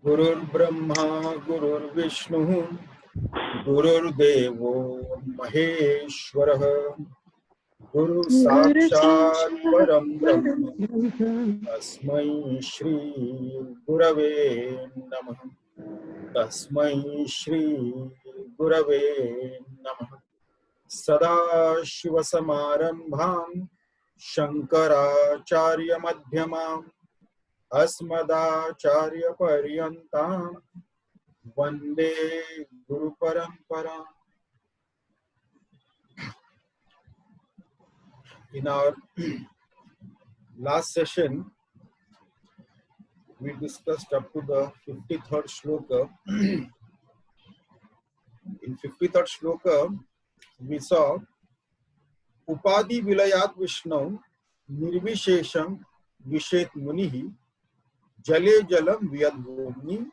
Gurur Brahma, Gurur Vishnu, Gurur Devo Maheshwara, Guru Guru Sakshat Sakshat Param Brahma, Param Tasmai Shri Gurave Namah, Tasmai Shri Gurave Namah. Sada Shiva Samarambham, Shankaracharya Madhyamam, Asmadacharya Paryantam, Vande Guru Parampara. In our last session, we discussed up to the 53rd shloka. In 53rd shloka, we saw Upadi Vilayat Vishnu Nirvishesham Vishet Munihi Jale Jalam Vyadbhumi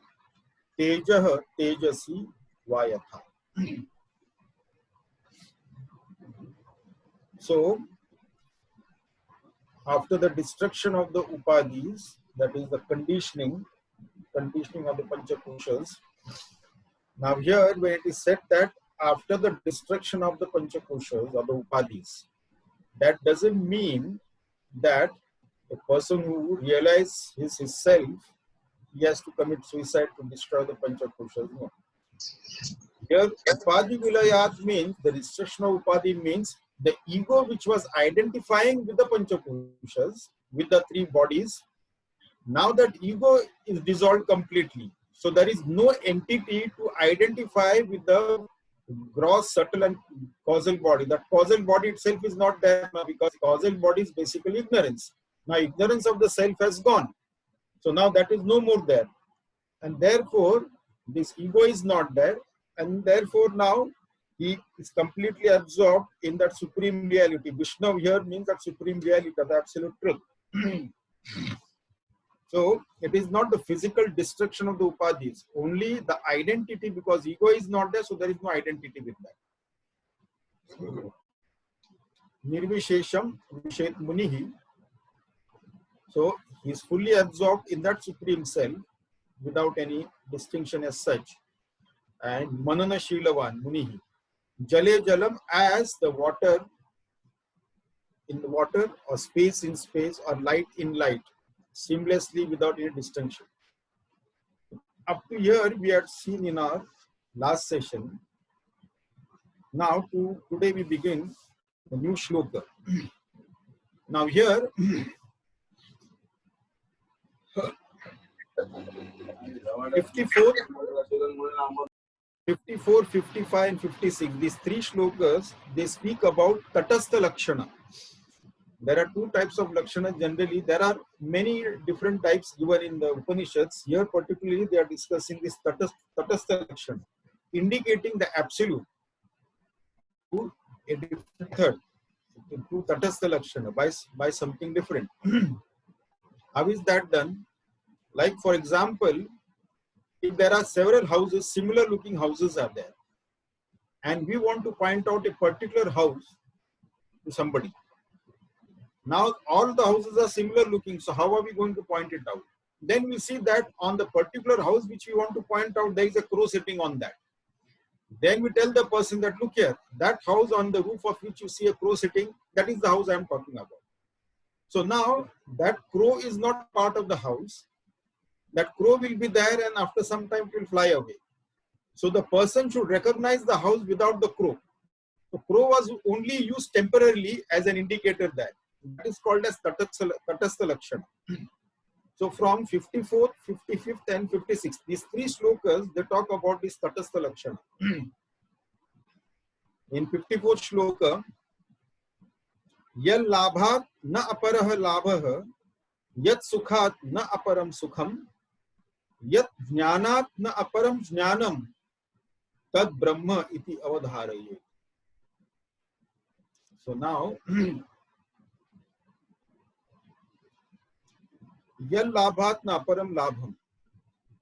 Tejah Tejasi Vayatha. So, after the destruction of the Upadis, that is the conditioning of the Panchakoshas, now here when it is said that after the destruction of the Panchakoshas or the Upadis, that doesn't mean that a person who realizes his self, he has to commit suicide to destroy the Panchakoshas. No. Here, Upadi Vilayat means, the destruction of Upadi means the ego which was identifying with the Panchakoshas, with the three bodies, now that ego is dissolved completely. So there is no entity to identify with the gross, subtle and causal body. That causal body itself is not there now, because causal body is basically ignorance. Now ignorance of the self has gone. So now that is no more there. And therefore, this ego is not there. And therefore now he is completely absorbed in that supreme reality. Vishnu here means that supreme reality, the absolute truth. So it is not the physical destruction of the upadis, only the identity, because ego is not there, so there is no identity with that. Nirvishesham Vishet Munihi. So he is fully absorbed in that supreme self without any distinction as such. And Manana Shilavan Munihi. Jale Jalam, as the water in the water, or space in space, or light in light, seamlessly without any distinction. Up to here we had seen in our last session. Now today we begin the new shloka. Now here 54, 55 and 56, these three shlokas, they speak about Tatastha Lakshana. There are two types of Lakshana generally. There are many different types given in the Upanishads. Here particularly they are discussing this Tatastha Lakshana, indicating the absolute to a different third, to Tatastha Lakshana, by something different. How is that done? Like for example, if there are several houses, similar looking houses are there, and we want to point out a particular house to somebody. Now all the houses are similar looking, so how are we going to point it out? Then we see that on the particular house which we want to point out, there is a crow sitting on that. Then we tell the person that, look here, that house on the roof of which you see a crow sitting, that is the house I am talking about. So now that crow is not part of the house. That crow will be there, and after some time it will fly away. So the person should recognize the house without the crow. The crow was only used temporarily as an indicator there. That is called as Tatastha Lakshana. So from 54th, 55th and 56th, these three shlokas, they talk about this Tatastha Lakshana. In 54th shloka, Yal labhat na aparah labhah, yat sukhat na aparam sukham, yat jnanat na aparam jnanam, tad brahma iti avadharaye. So now, Yal labhat na aparam labham.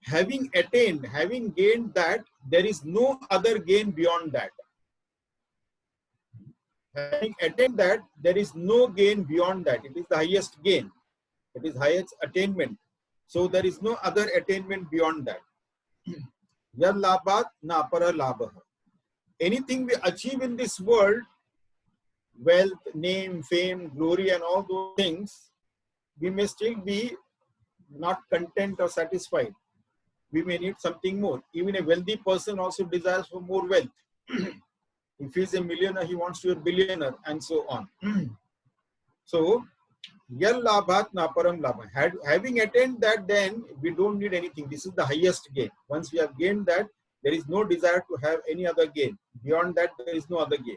Having attained, having gained that, there is no other gain beyond that. Having attained that, there is no gain beyond that. It is the highest gain. It is highest attainment. So there is no other attainment beyond that. Yad labhat na apara labha. Anything we achieve in this world, wealth, name, fame, glory, and all those things, we may still be not content or satisfied. We may need something more. Even a wealthy person also desires for more wealth. If he is a millionaire, he wants to be a billionaire, and so on. So, yal labhat na param labha. Having attained that, then we don't need anything. This is the highest gain. Once we have gained that, there is no desire to have any other gain. Beyond that, there is no other gain.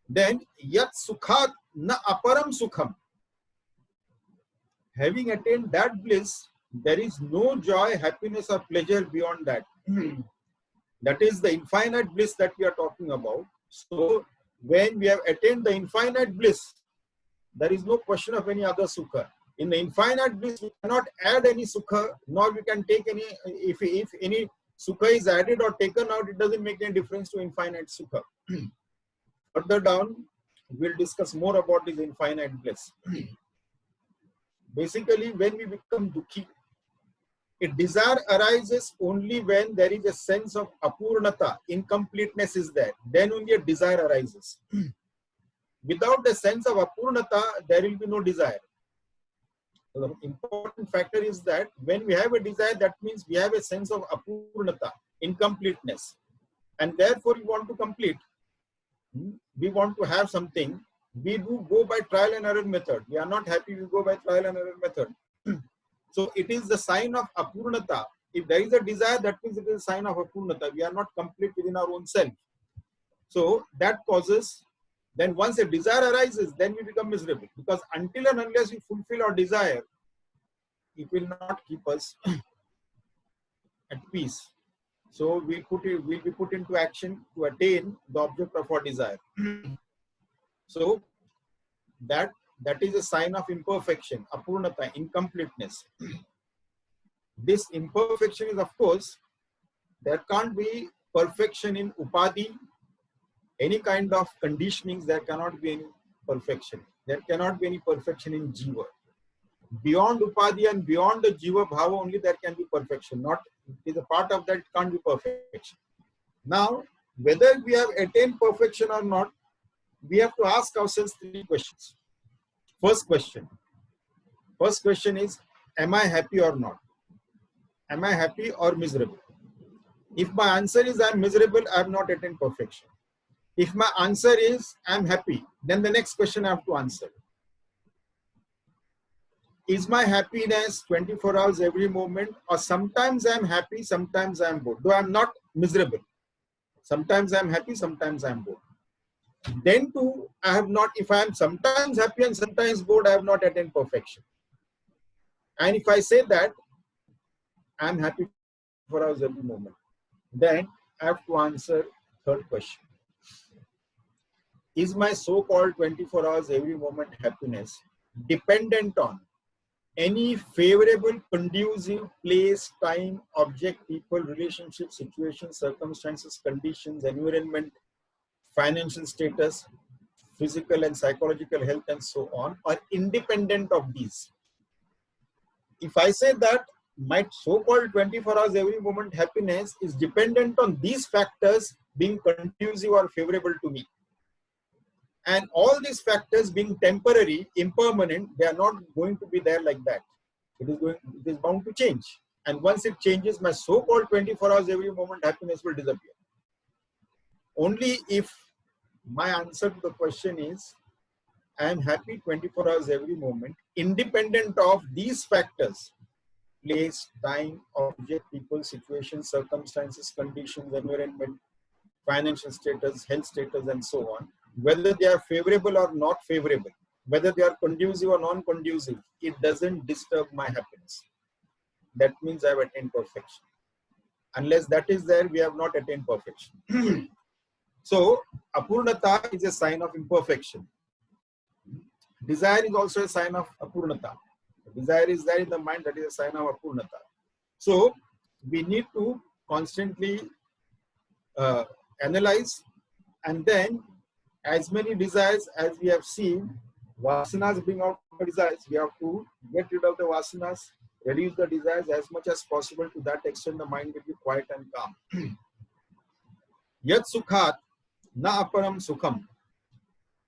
Then, yat sukhat na aparam sukham. Having attained that bliss, there is no joy, happiness, or pleasure beyond that. That is the infinite bliss that we are talking about. So, when we have attained the infinite bliss, there is no question of any other sukha. In the infinite bliss, we cannot add any sukha, nor we can take any, if any sukha is added or taken out, it doesn't make any difference to infinite sukha. Further down, we'll discuss more about this infinite bliss. Basically, when we become dukhi, a desire arises only when there is a sense of apurnata, incompleteness is there. Then only a desire arises. Without the sense of apurnata, there will be no desire. So the important factor is that when we have a desire, that means we have a sense of apurnata, incompleteness. And therefore, we want to complete. We want to have something. We do go by trial and error method. We are not happy, we go by trial and error method. So it is the sign of apurnata. If there is a desire, that means it is a sign of apurnata. We are not complete within our own self. So that causes, then once a desire arises, then we become miserable. Because until and unless we fulfill our desire, it will not keep us at peace. So we'll be put into action to attain the object of our desire. So that is a sign of imperfection, apurnata, incompleteness. This imperfection is, of course, there can't be perfection in upadhi, any kind of conditionings, there cannot be any perfection. There cannot be any perfection in jiva. Beyond upadhi and beyond the jiva bhava only there can be perfection. Not, it is a part of that, it can't be perfection. Now, whether we have attained perfection or not, we have to ask ourselves 3 questions. First question is, am I happy or not? Am I happy or miserable? If my answer is I am miserable, I have not attained perfection. If my answer is I am happy, then the next question I have to answer. Is my happiness 24 hours every moment, or sometimes I am happy, sometimes I am bored? Though I am not miserable. Sometimes I am happy, sometimes I am bored. Then too, I have not, if I am sometimes happy and sometimes bored, I have not attained perfection. And if I say that I am happy for hours every moment, then I have to answer third question. Is my so-called 24 hours every moment happiness dependent on any favorable, conducive place, time, object, people, relationship, situation, circumstances, conditions, environment, financial status, physical and psychological health, and so on, are independent of these? If I say that my so-called 24 hours every moment happiness is dependent on these factors being conducive or favorable to me, and all these factors being temporary, impermanent, they are not going to be there like that. It is bound to change. And once it changes, my so-called 24 hours every moment happiness will disappear. Only if my answer to the question is, I am happy 24 hours every moment, independent of these factors, place, time, object, people, situation, circumstances, conditions, environment, financial status, health status, and so on, whether they are favorable or not favorable, whether they are conducive or non-conducive, it doesn't disturb my happiness. That means I have attained perfection. Unless that is there, we have not attained perfection. So, apurnata is a sign of imperfection. Desire is also a sign of apurnata. Desire is there in the mind, that is a sign of apurnata. So, we need to constantly analyze, and then as many desires as we have seen, vasanas bring out desires. We have to get rid of the vasanas, Reduce the desires as much as possible. To that extent, the mind will be quiet and calm. Yat sukhat na aparam sukham.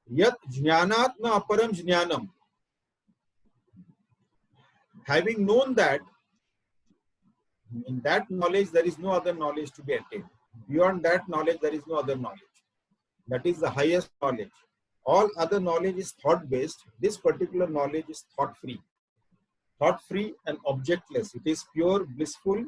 Yat jnanat na aparam jnanam. Having known that, in that knowledge there is no other knowledge to be attained. Beyond that knowledge there is no other knowledge. That is the highest knowledge. All other knowledge is thought-based. This particular knowledge is thought-free. Thought-free and objectless. It is pure blissful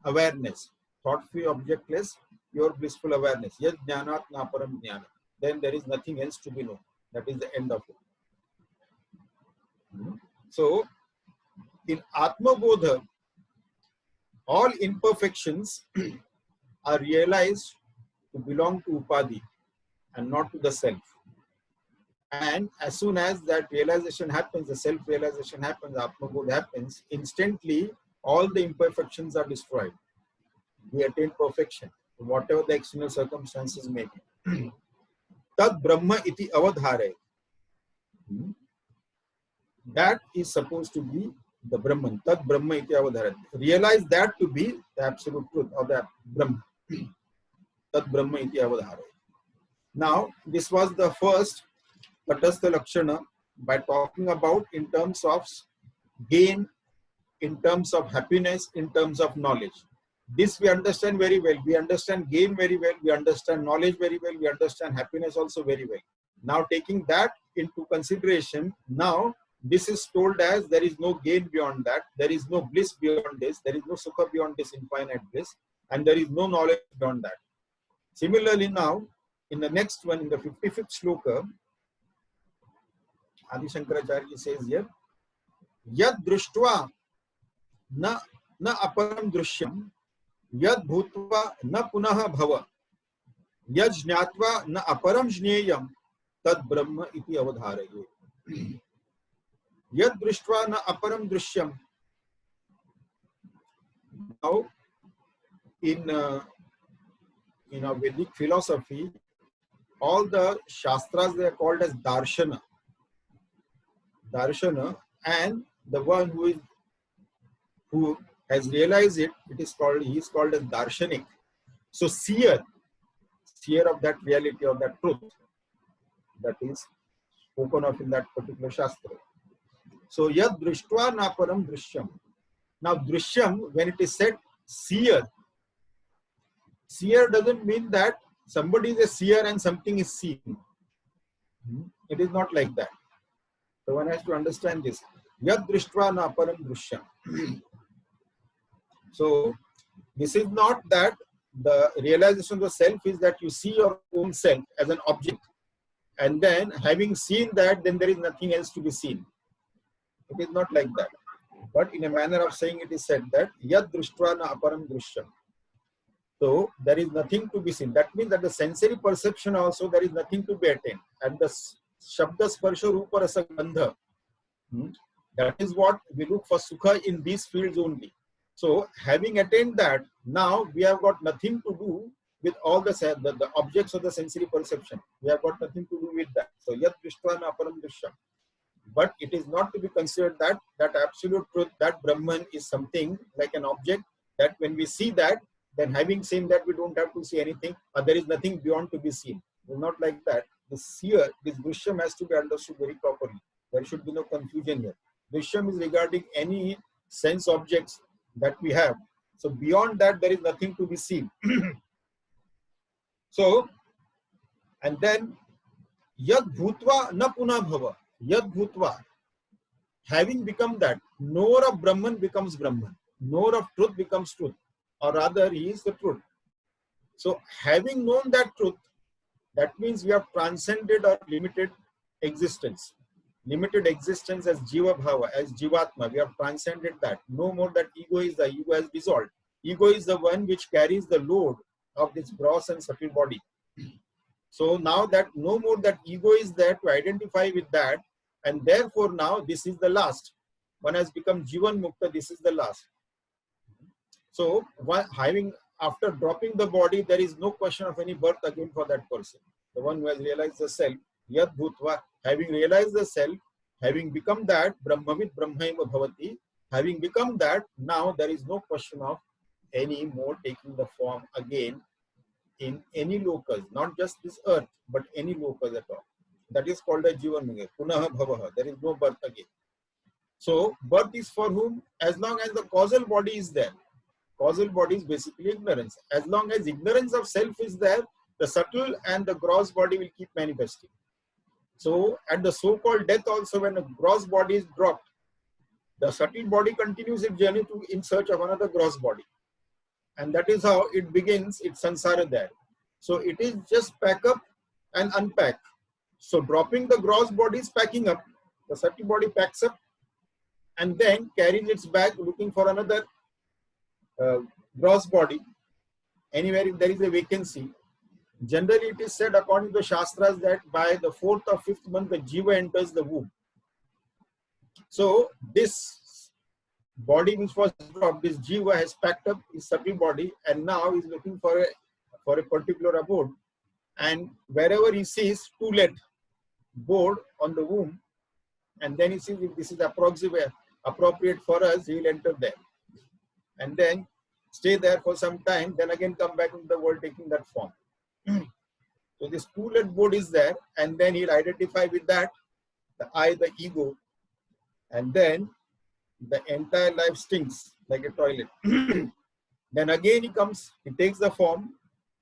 awareness. Thought-free, objectless, pure blissful awareness. Yat jnanat na param jnanam. Then there is nothing else to be known. That is the end of it. So, in Atmabodha, all imperfections are realized to belong to Upadhi and not to the self. And as soon as that realization happens, the self-realization happens, Atmabodha happens, instantly all the imperfections are destroyed. We attain perfection, whatever the external circumstances may be. Tad Brahma iti avadhare. That is supposed to be the Brahman. Tad Brahma iti avadhare. Realize that to be the absolute truth of that Brahma. Tad Brahma iti avadhare. Now, this was the first Tatastha Lakshana by talking about in terms of gain, in terms of happiness, in terms of knowledge. This we understand very well. We understand gain very well. We understand knowledge very well. We understand happiness also very well. Now, taking that into consideration, now this is told as there is no gain beyond that. There is no bliss beyond this. There is no sukha beyond this infinite bliss. And there is no knowledge beyond that. Similarly, now, in the next one, in the 55th shloka, Adi Shankaracharya says here, Yad drushtva na aparam drishyam, Yad bhutva na punaha bhava, Yad jnatva na aparam jneyam, Tad Brahma iti avadharaye. Yad drushtva na aparam drishyam. Now, in Vedic philosophy, all the Shastras, they are called as Darshana. Darshana, and the one who has realized it, he is called as Darshanik. So seer of that reality, of that truth, that is spoken of in that particular Shastra. So yad drishtva na param drishyam. Now drishyam, when it is said seer doesn't mean that somebody is a seer and something is seen. It is not like that. So one has to understand this. Yad drishtva na param drishyam. So this is not that the realization of the self is that you see your own self as an object, and then having seen that, then there is nothing else to be seen. It is not like that. But in a manner of saying, it is said that yad drishtva na aparam drishyam. So there is nothing to be seen. That means that the sensory perception also, there is nothing to be attained. And the Shabda Sparsha Rupa Rasa Gandha, that is what we look for sukha in these fields only. So having attained that, now we have got nothing to do with all the objects of the sensory perception. We have got nothing to do with that. So yat drishtva na aparam drishyam. But it is not to be considered that absolute truth, that Brahman is something like an object, that when we see that, then having seen that, we don't have to see anything, or there is nothing beyond to be seen. It is not like that. This drishyam has to be understood very properly. There should be no confusion here. Drishyam is regarding any sense objects that we have. So beyond that, there is nothing to be seen. So, and then yad bhutva na puna bhava. Yad bhutva, having become that, knower of Brahman becomes Brahman. Knower of truth becomes truth. Or rather, he is the truth. So having known that truth, that means we have transcended our limited existence. Limited existence as Jiva Bhava, as Jivatma. We have transcended that. No more that ego has dissolved. Ego is the one which carries the load of this gross and subtle body. So now that no more that ego is there to identify with that, and therefore now this is the last. One has become Jivan Mukta, this is the last. So after dropping the body, there is no question of any birth again for that person. The one who has realized the self, Yad Bhutva, having realized the self, having become that, Brahmavid Brahmaima Bhavati, Having become that, now there is no question of any more taking the form again in any locus, not just this earth, but any locus at all. That is called a Jivan Mukti. Punaha Bhavaha. There is no birth again. So, birth is for whom? As long as the causal body is there. Causal body is basically ignorance. As long as ignorance of self is there, the subtle and the gross body will keep manifesting. So, at the so-called death also, when a gross body is dropped, the subtle body continues its journey in search of another gross body. And that is how it begins its samsara there. So, it is just pack up and unpack. So, dropping the gross body is packing up. The subtle body packs up and then carries its bag looking for another gross body. Anywhere if there is a vacancy. Generally, it is said according to the Shastras that by the 4th or 5th month, the Jiva enters the womb. So, this body which was dropped, this Jiva has packed up his subtle body and now is looking for a particular abode. And wherever he sees to-let board on the womb, and then he sees if this is appropriate for us, he will enter there. And then stay there for some time, then again come back into the world taking that form. So this to-let board is there, and then he'll identify with that, the I, the ego, and then the entire life stinks like a toilet. Then again he comes, he takes the form,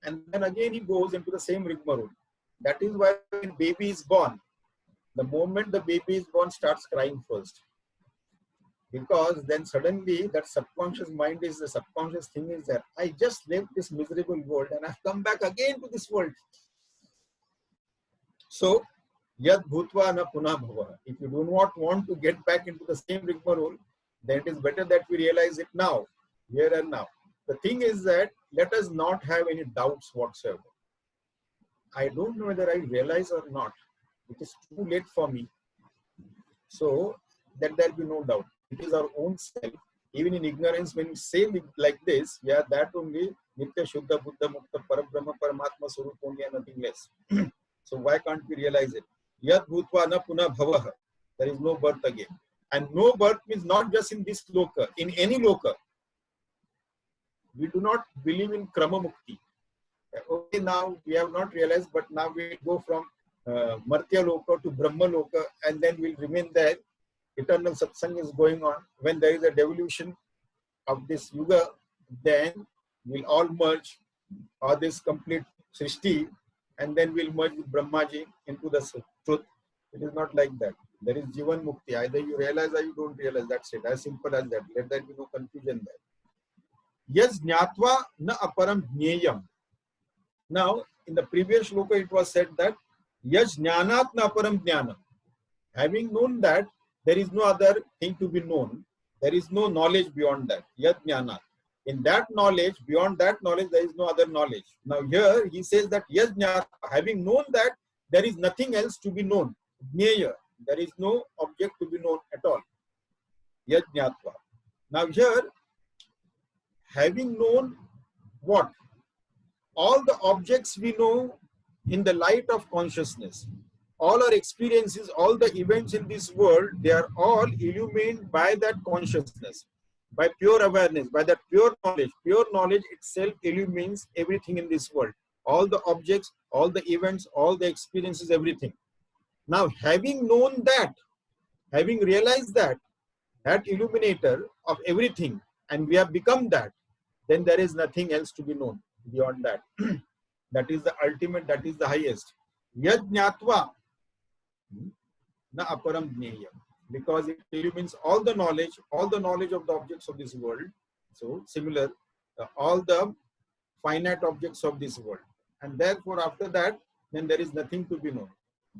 and then again he goes into the same rigmarole. That is why when baby is born, the moment the baby is born starts crying first. Because then suddenly that subconscious mind is, the subconscious thing is that I just left this miserable world and I've come back again to this world. So, yad bhutva na punah bhava. If you do not want to get back into the same rigmarole, then it is better that we realize it now, here and now. The thing is that let us not have any doubts whatsoever. I don't know whether I realize or not. It is too late for me. So, that there be no doubt. It is our own self. Even in ignorance, when we say like this, we are that only Nitya Shuddha Buddha Mukta Parabrahma Paramatma Swarup only and nothing less. So why can't we realize it? Yad bhutva na punah bhavaha. There is no birth again. And no birth means not just in this loka, in any loka. We do not believe in krama mukti. Okay, now we have not realized, but now we go from Martya loka to Brahma loka, and then we'll remain there. Eternal satsang is going on. When there is a devolution of this yuga, then we'll all merge, or this complete Srishti, and then we'll merge with Brahmaji into the truth. It is not like that. There is Jivan Mukti. Either you realize or you don't realize. That's it. As simple as that. Let there be no confusion there. Yes, jnatva na aparam jneyam. Now, in the previous shloka, it was said that yes, jnanat na aparam jnanam. Having known that, there is no other thing to be known. There is no knowledge beyond that. Yat jnana. In that knowledge, beyond that knowledge, there is no other knowledge. Now here he says that yes, jnana, having known that, there is nothing else to be known. Jnaya. There is no object to be known at all. Yat jnatva. Now here, having known what? All the objects we know in the light of consciousness. All our experiences, all the events in this world, they are all illumined by that consciousness, by pure awareness, by that pure knowledge. Pure knowledge itself illumines everything in this world. All the objects, all the events, all the experiences, everything. Now, having known that, having realized that illuminator of everything, and we have become that, then there is nothing else to be known beyond that. That is the ultimate, that is the highest. Yad jnatva na aparam jneyam, because it illumines all the knowledge of the objects of this world. So similar, all the finite objects of this world, and therefore after that, then there is nothing to be known.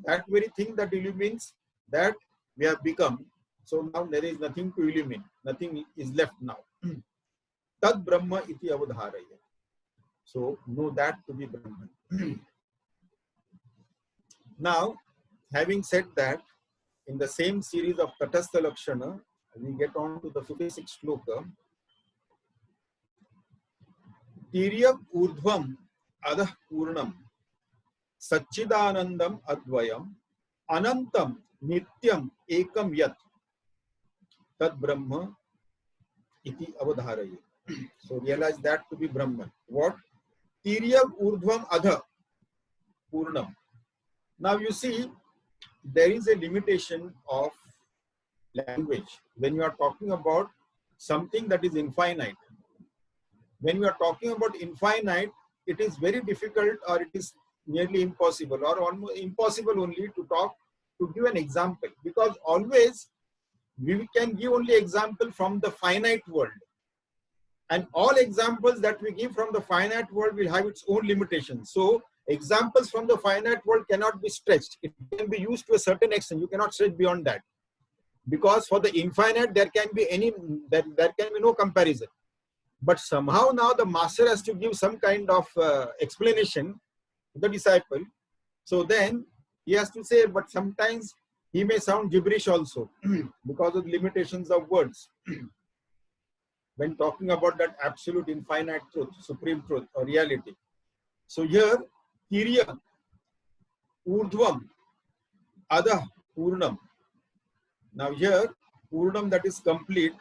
That very thing that illumines, that we have become. So now there is nothing to illumine, nothing is left now. Tad Brahma iti avadharaya. So know that to be Brahman. Now, having said that, in the same series of Tatastha Lakshana, we get on to the 56th shloka. Tiryam urdhvam adah purnam Satchidanandam advayam anantam nityam ekam yat tad brahma iti avadharaye. So realize that to be Brahman. What? Tiryam urdhvam adha purnam. Now you see, there is a limitation of language when you are talking about something that is infinite. When we are talking about infinite, it is very difficult, or it is nearly impossible, or almost impossible only to talk, to give an example, because always we can give only example from the finite world, and all examples that we give from the finite world will have its own limitations. So examples from the finite world cannot be stretched. It can be used to a certain extent. You cannot stretch beyond that, because for the infinite there can be there can be no comparison. But somehow now the master has to give some kind of explanation to the disciple. So then he has to say, but sometimes he may sound gibberish also because of the limitations of words. When talking about that absolute infinite truth, supreme truth or reality. So here, Tirya, Urdhvam, Adha, Purnam. Now here, Purnam, that is complete,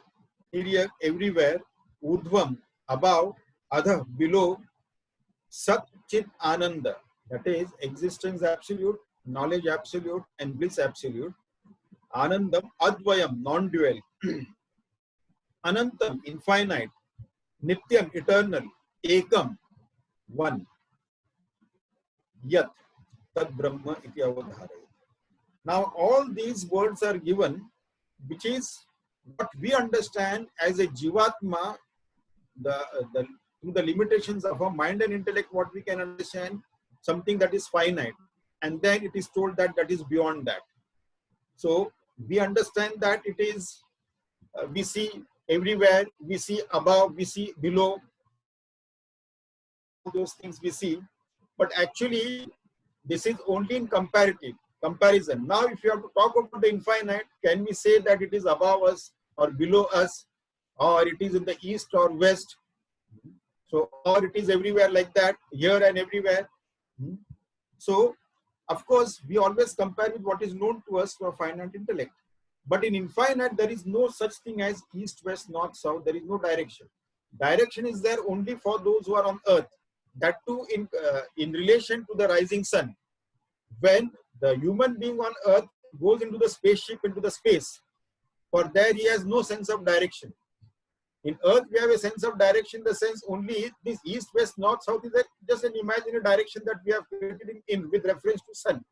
Tirya, everywhere, Urdhvam, above, Adha, below, Sat Chit Ananda, that is existence absolute, knowledge absolute, and bliss absolute. Anandam, Advayam, non-dual. Anantam, infinite. Nityam, eternal. Ekam, one. Yat, Tad Brahma iti avadharaye. Now all these words are given, which is what we understand as a Jivatma, through the limitations of our mind and intellect, what we can understand, something that is finite. And then it is told that that is beyond that. So we understand that it is, we see everywhere, we see above, we see below, those things we see. But actually, this is only in comparison. Now, if you have to talk about the infinite, can we say that it is above us or below us, or it is in the east or west? So, or it is everywhere like that, here and everywhere. So, of course, we always compare with what is known to us for finite intellect. But in infinite, there is no such thing as east, west, north, south. There is no direction. Direction is there only for those who are on earth. That too in relation to the rising sun. When the human being on earth goes into the spaceship, into the space, for there he has no sense of direction. In earth, we have a sense of direction, the sense only this east, west, north, south is just an imaginary direction that we have created in with reference to sun.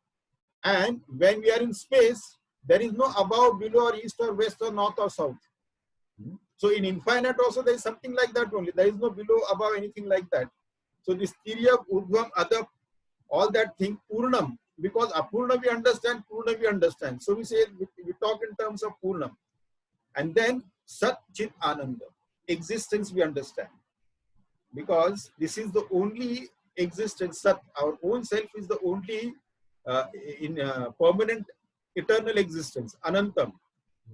And when we are in space, there is no above, below, or east, or west, or north, or south. So in infinite also there is something like that only. There is no below, above, anything like that. So this theory of Urdhvam, Adha, all that thing, Purnam, because Apurna we understand, Purna we understand. So we say, we talk in terms of Purnam. And then Sat Chit Ananda, existence we understand. Because this is the only existence, Sat, our own self is the only permanent, eternal existence, Anantam.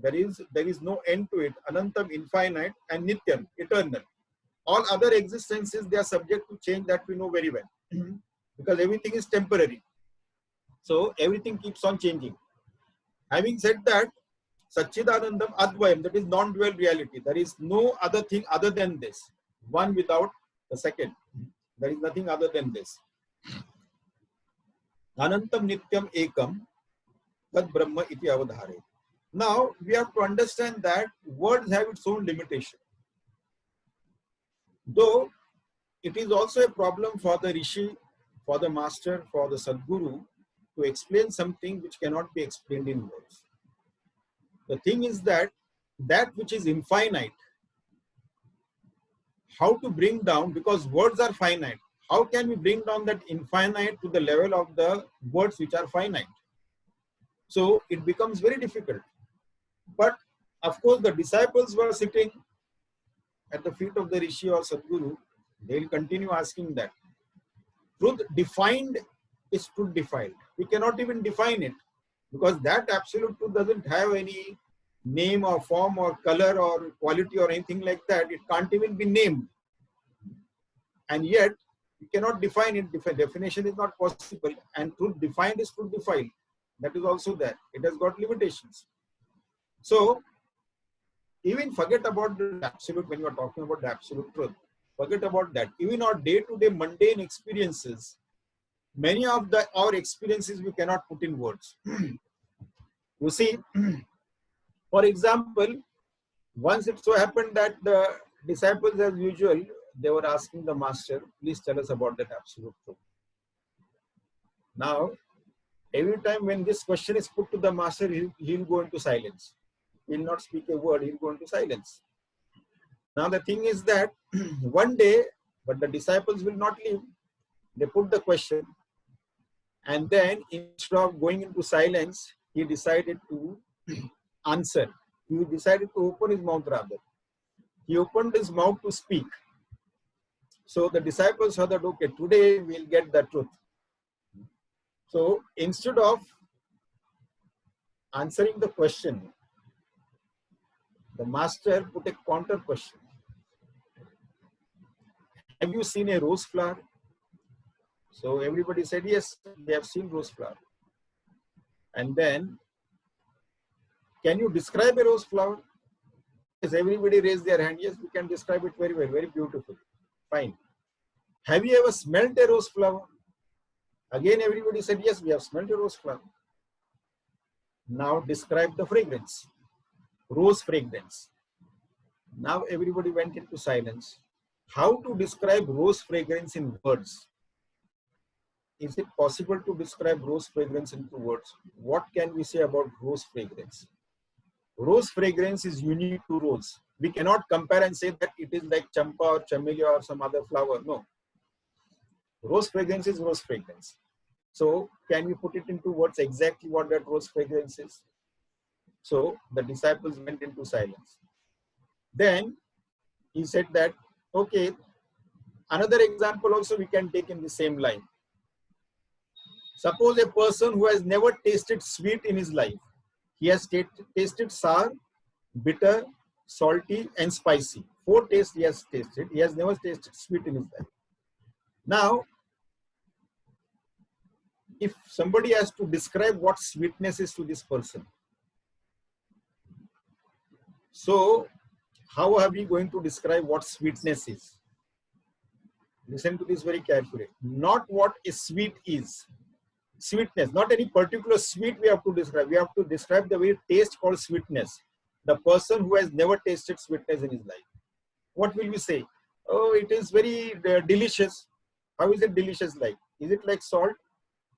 There is no end to it. Anantam, infinite, and Nityam, eternal. All other existences, they are subject to change, that we know very well. Because everything is temporary. So everything keeps on changing. Having said that, Satchidanandam Advayam, that is non-dual reality. There is no other thing other than this. One without the second. There is nothing other than this. Anantam Nityam Ekam Tad Brahma iti avadhare. Now we have to understand that words have its own limitation. Though it is also a problem for the Rishi, for the master, for the Sadguru to explain something which cannot be explained in words. The thing is that which is infinite, how to bring down, because words are finite, how can we bring down that infinite to the level of the words which are finite? So it becomes very difficult. But of course, the disciples were sitting at the feet of the Rishi or Sadguru. They will continue asking that. Truth defined is truth defiled. We cannot even define it, because that absolute truth doesn't have any name or form or color or quality or anything like that. It can't even be named. And yet, we cannot define it. Definition is not possible. And truth defined is truth defiled. That is also there. It has got limitations. So, even forget about the absolute when you are talking about the absolute truth. Forget about that. Even our day-to-day mundane experiences, many of our experiences we cannot put in words. You see, for example, once it so happened that the disciples, as usual, they were asking the master, please tell us about that absolute truth. Now, every time when this question is put to the master, he'll go into silence. He'll not speak a word, he'll go into silence. Now the thing is that one day, but the disciples will not leave. They put the question, and then instead of going into silence, he decided to answer. He decided to open his mouth rather. He opened his mouth to speak. So the disciples thought that, okay, today we'll get the truth. So instead of answering the question, the master put a counter question. Have you seen a rose flower? So everybody said, yes, they have seen rose flower. And then, can you describe a rose flower? Yes, everybody raised their hand. Yes, we can describe it very well, very beautiful. Fine. Have you ever smelled a rose flower? Again, everybody said, yes, we have smelled a rose flower. Now describe the fragrance. Rose fragrance. Now everybody went into silence. How to describe rose fragrance in words? Is it possible to describe rose fragrance into words? What can we say about rose fragrance? Rose fragrance is unique to rose. We cannot compare and say that it is like champa or chamelia or some other flower. No. Rose fragrance is rose fragrance. So can we put it into words exactly what that rose fragrance is? So the disciples went into silence. Then he said that, okay, another example also we can take in the same line. Suppose a person who has never tasted sweet in his life. He has tasted sour, bitter, salty, and spicy. 4 tastes he has tasted. He has never tasted sweet in his life. Now, if somebody has to describe what sweetness is to this person, so how are we going to describe what sweetness is? Listen to this very carefully. Not what a sweet is. Sweetness, not any particular sweet we have to describe. We have to describe the very taste called sweetness. The person who has never tasted sweetness in his life. What will we say? Oh, it is very delicious. How is it delicious like? Is it like salt?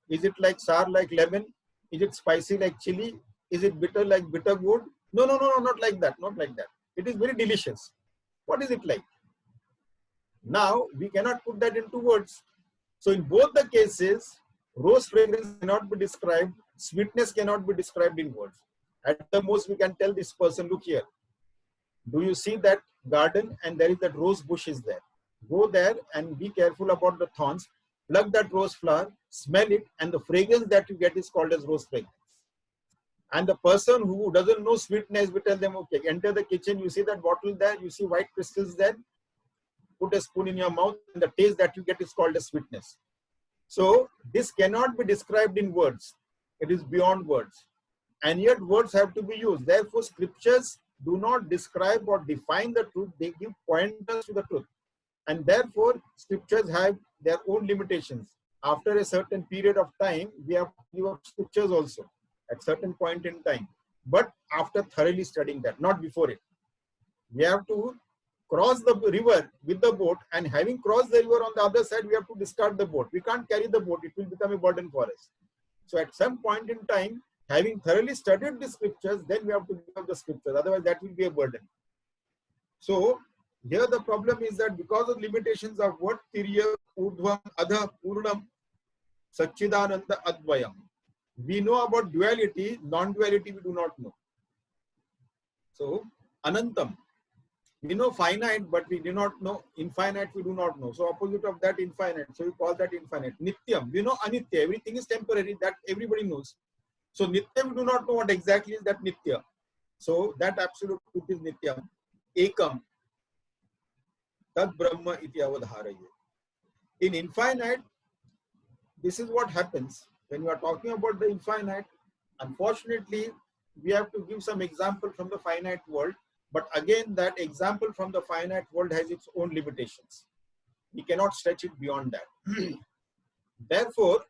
Is it like sour like lemon? Is it spicy like chili? Is it bitter like bitter gourd? No, not like that. Not like that. It is very delicious. What is it like? Now, we cannot put that into words. So in both the cases, rose fragrance cannot be described, sweetness cannot be described in words. At the most, we can tell this person, look here. Do you see that garden and there is that rose bush is there? Go there and be careful about the thorns. Pluck that rose flower, smell it, and the fragrance that you get is called as rose fragrance. And the person who doesn't know sweetness, we tell them, okay, enter the kitchen, you see that bottle there, you see white crystals there, put a spoon in your mouth, and the taste that you get is called as sweetness. So this cannot be described in words. It is beyond words. And yet words have to be used. Therefore, scriptures do not describe or define the truth. They give pointers to the truth. And therefore, scriptures have their own limitations. After a certain period of time, we have to give up scriptures also at certain point in time. But after thoroughly studying that, not before it. We have to cross the river with the boat, and having crossed the river on the other side, we have to discard the boat. We can't carry the boat. It will become a burden for us. So at some point in time, having thoroughly studied the scriptures, then we have to give up the scriptures. Otherwise, that will be a burden. So here the problem is that because of limitations of what Tirya, Urdhvam, Adha, Purnam, Satchidananda, Advayam. We know about duality, non-duality we do not know. So Anantam. We know finite, but we do not know infinite, we do not know. So opposite of that, infinite. So we call that infinite. Nityam. We know Anitya. Everything is temporary. That everybody knows. So Nitya, we do not know what exactly is that Nitya. So that absolute truth is Nityam. Ekam. Tad Brahma iti avadharaye. In infinite, this is what happens. When you are talking about the infinite, unfortunately, we have to give some example from the finite world. But again, that example from the finite world has its own limitations. We cannot stretch it beyond that. Therefore,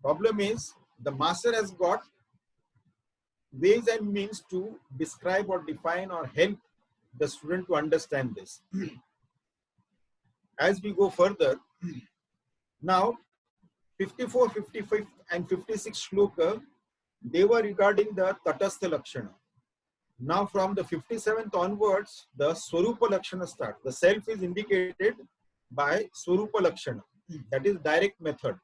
problem is the master has got ways and means to describe or define or help the student to understand this. As we go further, now 54, 55 and 56 shloka, they were regarding the Tatastha Lakshana. Now from the 57th onwards, the Swarupa Lakshana starts. The self is indicated by Swarupa Lakshana. That is direct method.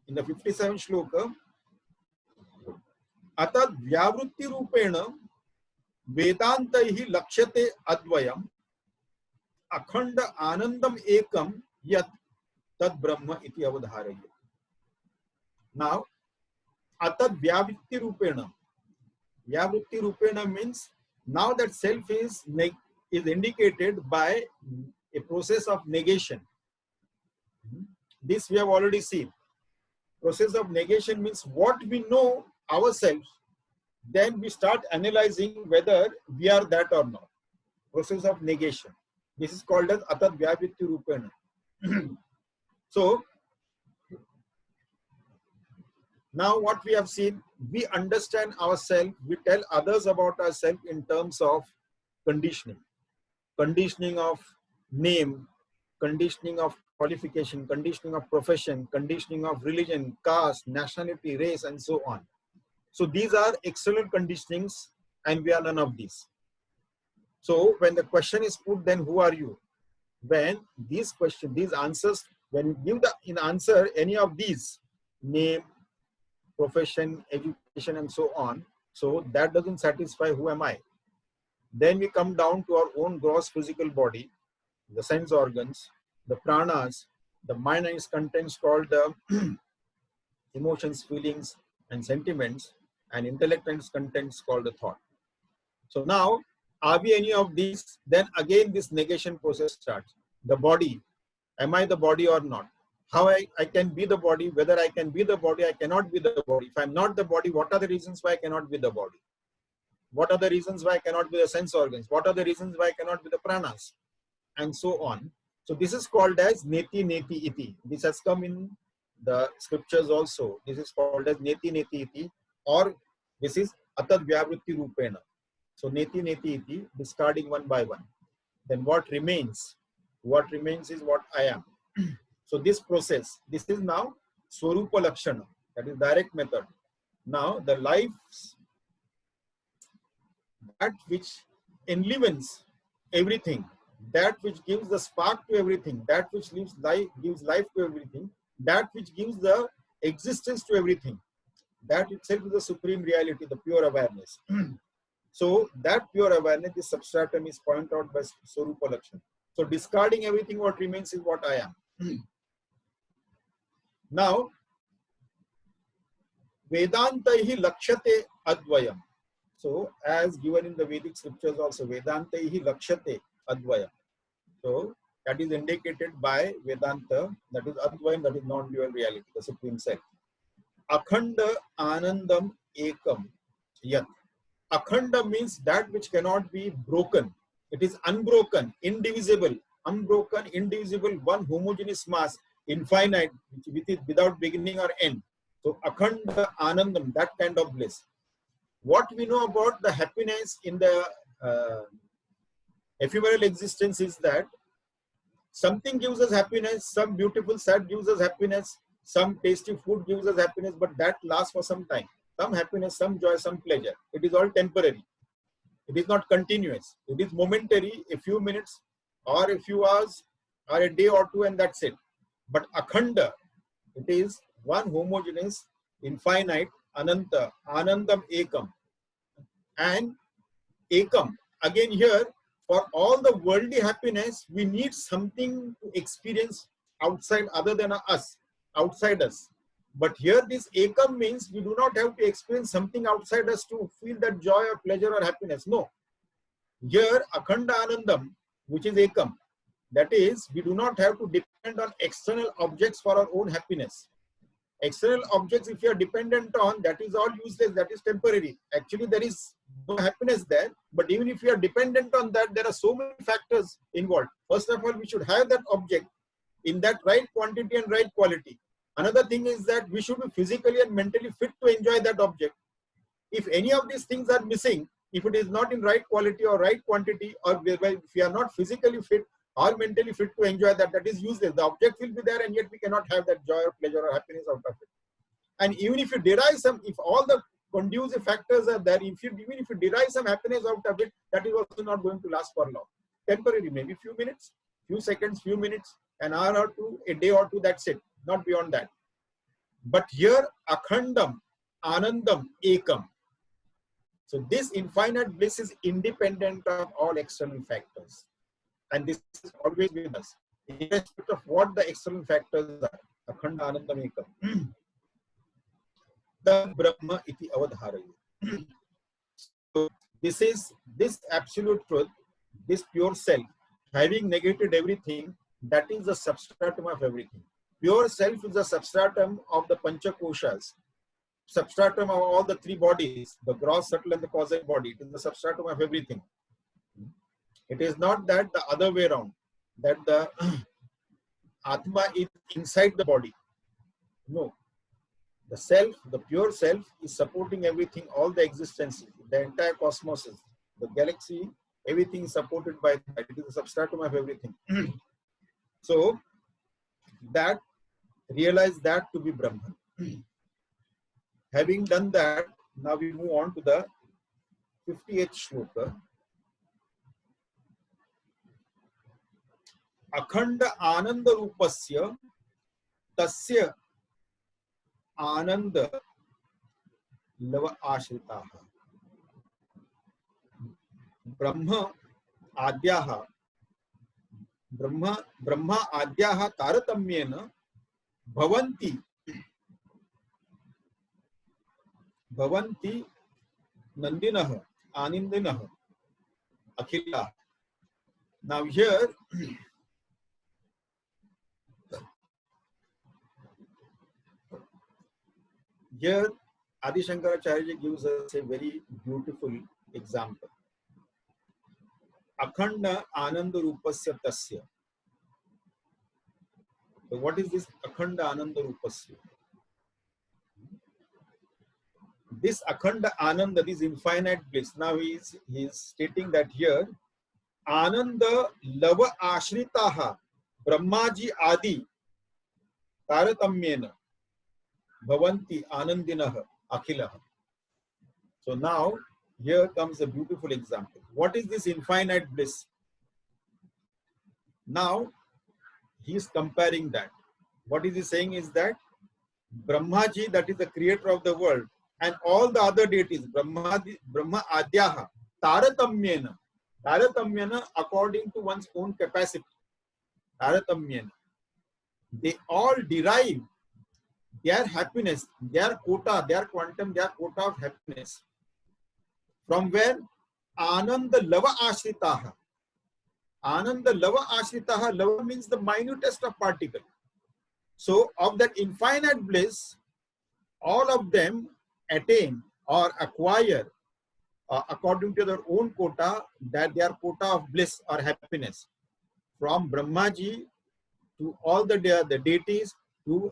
In the 57th shloka, Atad Vyavrutti Rupena Vedantaihi Lakshate Advayam Akhanda Anandam Ekam Yat Tad Brahma Iti Avadharaya. Now, Atad Vyavrutti Rupena. Vyavrutti Rupena means now that self is indicated by a process of negation. This we have already seen. Process of negation means what we know ourselves, then we start analyzing whether we are that or not. Process of negation. This is called as Atad Vyavrutti Rupena. So, now what we have seen, we understand ourselves, we tell others about ourselves in terms of conditioning. Conditioning of name, conditioning of qualification, conditioning of profession, conditioning of religion, caste, nationality, race, and so on. So these are external conditionings and we are none of these. So when the question is put, then who are you? When these questions, these answers, when you give in answer any of these, name, profession, education, and so on, so that doesn't satisfy who am I. Then we come down to our own gross physical body, the sense organs, the pranas, the mind and its contents called the emotions, feelings, and sentiments, and intellect and its contents called the thought. So now, are we any of these? Then again this negation process starts. The body, am I the body or not? How I can be the body, whether I can be the body, I cannot be the body. If I'm not the body, what are the reasons why I cannot be the body? What are the reasons why I cannot be the sense organs? What are the reasons why I cannot be the pranas? And so on. So this is called as neti neti iti. This has come in the scriptures also. This is called as neti neti iti, or this is atad vyavrutti rupena. So neti neti iti, discarding one by one. Then what remains? What remains is what I am. So this process, this is now Swarupa Lakshana, that is direct method. Now the lives, that which enlivens everything, that which gives the spark to everything, that which gives life to everything, that which gives the existence to everything, that itself is the supreme reality, the pure awareness. So that pure awareness, this substratum is pointed out by Swarupa Lakshana. So discarding everything, what remains is what I am. Now, Vedantaihi Lakshate Advayam. So, as given in the Vedic scriptures also, Vedantaihi Lakshate Advayam. So, that is indicated by Vedanta, that is Advayam, that is non-dual reality, the Supreme Self. Akhanda Anandam Ekam Yat. Akhanda means that which cannot be broken. It is unbroken, indivisible, unbroken, indivisible, one homogeneous mass, infinite, without beginning or end. So akhanda anandam, that kind of bliss. What we know about the happiness in the ephemeral existence is that something gives us happiness, some beautiful sight gives us happiness, some tasty food gives us happiness, but that lasts for some time. Some happiness, some joy, some pleasure. It is all temporary. It is not continuous. It is momentary, a few minutes or a few hours or a day or two, and that's it. But akhanda, it is one homogeneous, infinite, ananta, anandam ekam. And ekam, again here, for all the worldly happiness, we need something to experience outside, other than us, outside us. But here this ekam means we do not have to experience something outside us to feel that joy or pleasure or happiness. No. Here akhanda anandam, which is ekam, that is, we do not have to depend on external objects for our own happiness. External objects, if you are dependent on, that is all useless, that is temporary. Actually, there is no happiness there, but even if you are dependent on that, there are so many factors involved. First of all, we should have that object in that right quantity and right quality. Another thing is that we should be physically and mentally fit to enjoy that object. If any of these things are missing, if it is not in right quality or right quantity, or if we are not physically fit or mentally fit to enjoy that, that is useless. The object will be there and yet we cannot have that joy or pleasure or happiness out of it. And even if you derive some, if all the conducive factors are there, even if you derive some happiness out of it, that is also not going to last for long. Temporary, maybe few minutes, few seconds, few minutes, an hour or two, a day or two, that's it, not beyond that. But here, akhandam, anandam, ekam. So this infinite bliss is independent of all external factors. And this is always with us, irrespective of what the external factors are. Akhanda anandam ekam. The Brahma iti avadharaya. So this absolute truth, this pure self, having negated everything, that is the substratum of everything. Pure self is the substratum of the Panchakoshas, substratum of all the three bodies, the gross, subtle, and the causal body. It is the substratum of everything. It is not that the other way around, that the Atma is inside the body. No. The self, the pure self, is supporting everything, all the existence, the entire cosmos, the galaxy, everything is supported by that. It is the substratum of everything. So, that, realize that to be Brahman. Having done that, now we move on to the 58th shloka. Akhanda ananda rupasya tasya ananda lava ashritaha brahma adyaha taratamyena bhavanti nandinah anindinah akhila. Now here Adi Shankaracharya gives us a very beautiful example. Akhanda ananda rupasya tasya. So what is this akhanda ananda rupasya? This akhanda ananda, this infinite bliss. Now he is stating that here, ananda lava ashritaha brahmaji adi taratamyena bhavanti anandinah akhilah. So now here comes a beautiful example. What is this infinite bliss? Now he is comparing that. What is he saying is that Brahmaji, that is the creator of the world, and all the other deities, Brahma Adyaha, Taratamyena, according to one's own capacity, Taratamyena, they all derive their happiness, their quota, their quantum, their quota of happiness. From where? Ananda lava ashritaha. Ananda lava ashritaha, lava means the minutest of particle. So of that infinite bliss, all of them attain or acquire according to their own quota, that their quota of bliss or happiness. From Brahmaji to all the deities, to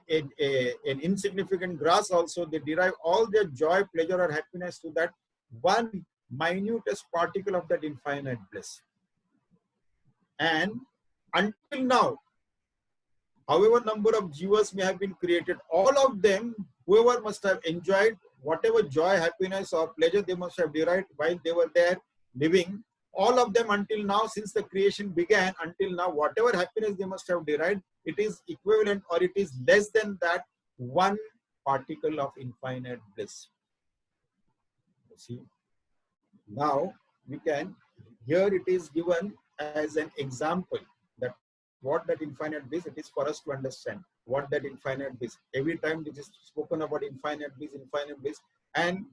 an insignificant grass also, they derive all their joy, pleasure or happiness to that one minutest particle of that infinite bliss. And until now, however number of jivas may have been created, all of them, whoever must have enjoyed whatever joy, happiness or pleasure they must have derived while they were there living, all of them until now, since the creation began until now, whatever happiness they must have derived, it is equivalent or it is less than that one particle of infinite bliss. You see, now we can, here it is given as an example that what that infinite bliss, it is for us to understand what that infinite bliss. Every time it is spoken about infinite bliss, and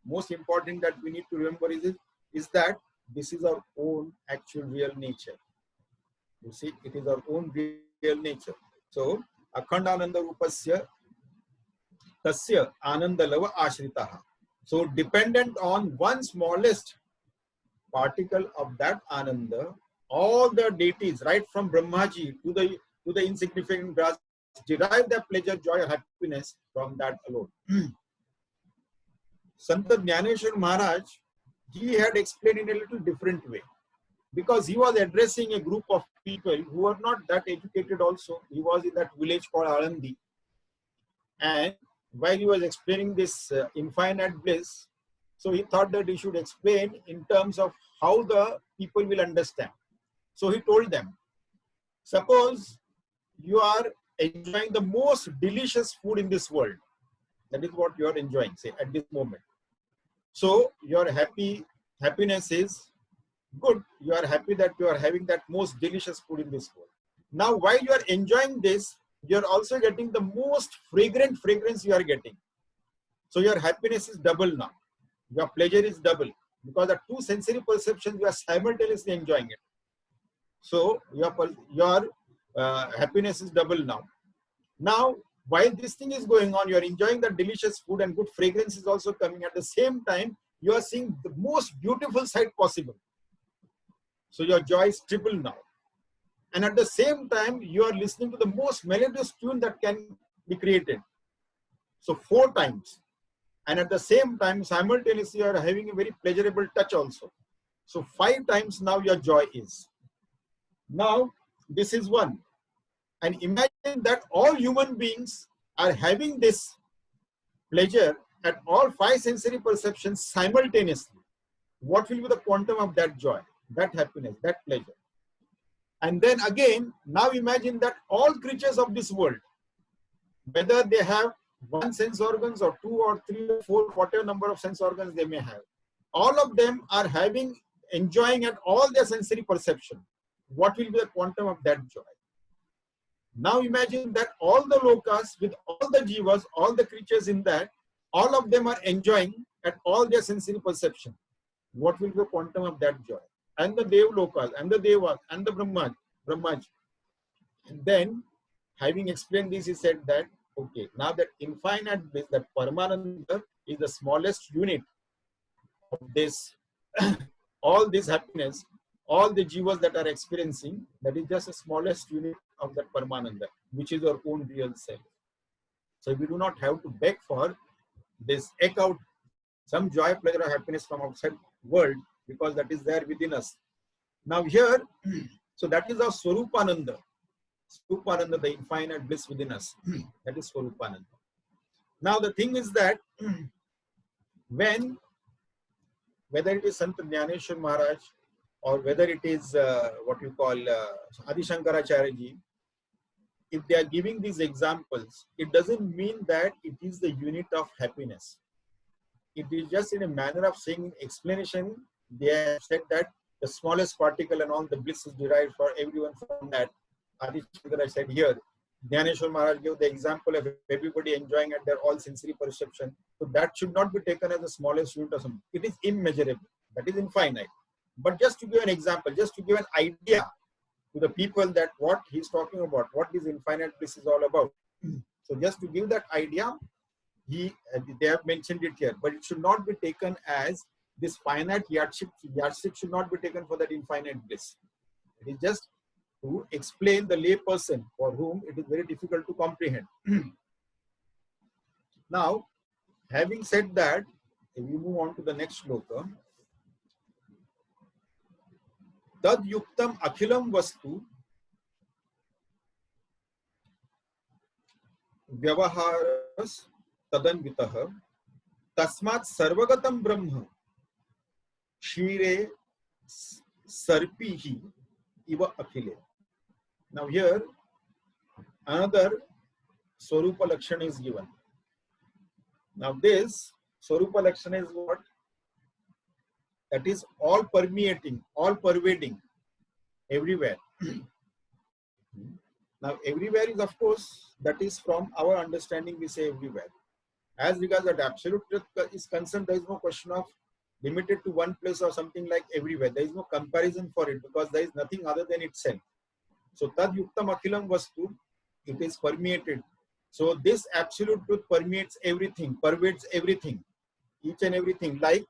most important that we need to remember is that this is our own actual real nature. You see, it is our own real nature. So Akhandananda Rupasya Tasya Anandalava Ashritaha. So dependent on one smallest particle of that Ananda, all the deities, right from Brahmaji to the insignificant grass, derive their pleasure, joy, or happiness from that alone. Sant Jnaneshwar Maharaj, he had explained in a little different way, because he was addressing a group of people who were not that educated also. He was in that village called Alandi, and while he was explaining this infinite bliss, so he thought that he should explain in terms of how the people will understand. So he told them, suppose you are enjoying the most delicious food in this world. That is what you are enjoying, say, at this moment. So your happiness is good. You are happy that you are having that most delicious food in this world. Now, while you are enjoying this, you are also getting the most fragrant fragrance you are getting. So your happiness is double now. Your pleasure is double, because the two sensory perceptions, you are simultaneously enjoying it. So your happiness is double now. Now, while this thing is going on, you are enjoying the delicious food and good fragrance is also coming. At the same time, you are seeing the most beautiful sight possible. So your joy is triple now. And at the same time, you are listening to the most melodious tune that can be created. So 4 times. And at the same time, simultaneously, you are having a very pleasurable touch also. So 5 times now your joy is. Now, this is 1. And imagine that all human beings are having this pleasure at all 5 sensory perceptions simultaneously. What will be the quantum of that joy, that happiness, that pleasure? And then again, now imagine that all creatures of this world, whether they have 1 sense organs or 2 or 3 or 4, whatever number of sense organs they may have, all of them are enjoying at all their sensory perception. What will be the quantum of that joy? Now imagine that all the lokas with all the jivas, all the creatures in that, all of them are enjoying at all their sensory perception. What will be the quantum of that joy? And the Dev lokas, and the Devas, and the Brahmaji. And then, having explained this, he said that, okay, now that infinite bliss, that Paramananda is the smallest unit of this, all this happiness, all the jivas that are experiencing, that is just the smallest unit of that Paramananda, which is our own real self. So we do not have to beg for this, eke out some joy, pleasure, or happiness from outside world, because that is there within us. Now here, so that is our Swarupananda. Swarupananda, the infinite bliss within us. That is Swarupananda. Now the thing is that whether it is Sant Jnaneshwar Maharaj or whether it is what you call Adi Shankaracharya ji, if they are giving these examples, it doesn't mean that it is the unit of happiness. It is just in a manner of saying explanation. They have said that the smallest particle and all the bliss is derived for everyone from that. Adi Shankara said here, Jnaneshwar Maharaj gave the example of everybody enjoying at their all sensory perception. So that should not be taken as the smallest unit or something. It is immeasurable. That is infinite. But just to give an example, just to give an idea to the people that what he's talking about, what this infinite bliss is all about. So just to give that idea, they have mentioned it here, but it should not be taken as this finite yardstick should not be taken for that infinite bliss. It is just to explain the lay person for whom it is very difficult to comprehend. Now, having said that, if we move on to the next shloka, Tad yuktam akhilam vastu vyavaharas tadanvitaha tasmat sarvagatam brahma shire sarpihi iva akhile. Now here another Swarupa Lakshana is given. Now this Swarupa Lakshana is what? That is all permeating, all pervading, everywhere. Now everywhere is, of course, that is from our understanding we say everywhere. As regards that absolute truth is concerned, there is no question of limited to one place or something like everywhere. There is no comparison for it, because there is nothing other than itself. So tad yuktam akhilam vastu, it is permeated. So this absolute truth permeates everything, pervades everything, each and everything. Like,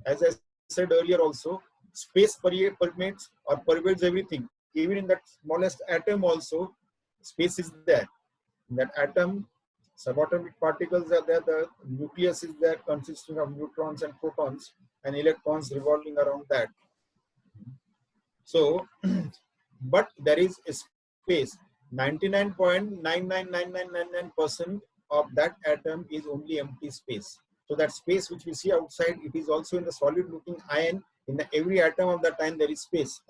as I said earlier also, space permeates or pervades everything. Even in that smallest atom also, space is there. In that atom, subatomic particles are there, the nucleus is there consisting of neutrons and protons and electrons revolving around that. So, but there is a space. 99.999999% of that atom is only empty space. So that space which we see outside, it is also in the solid looking ion. In every atom of that ion there is space.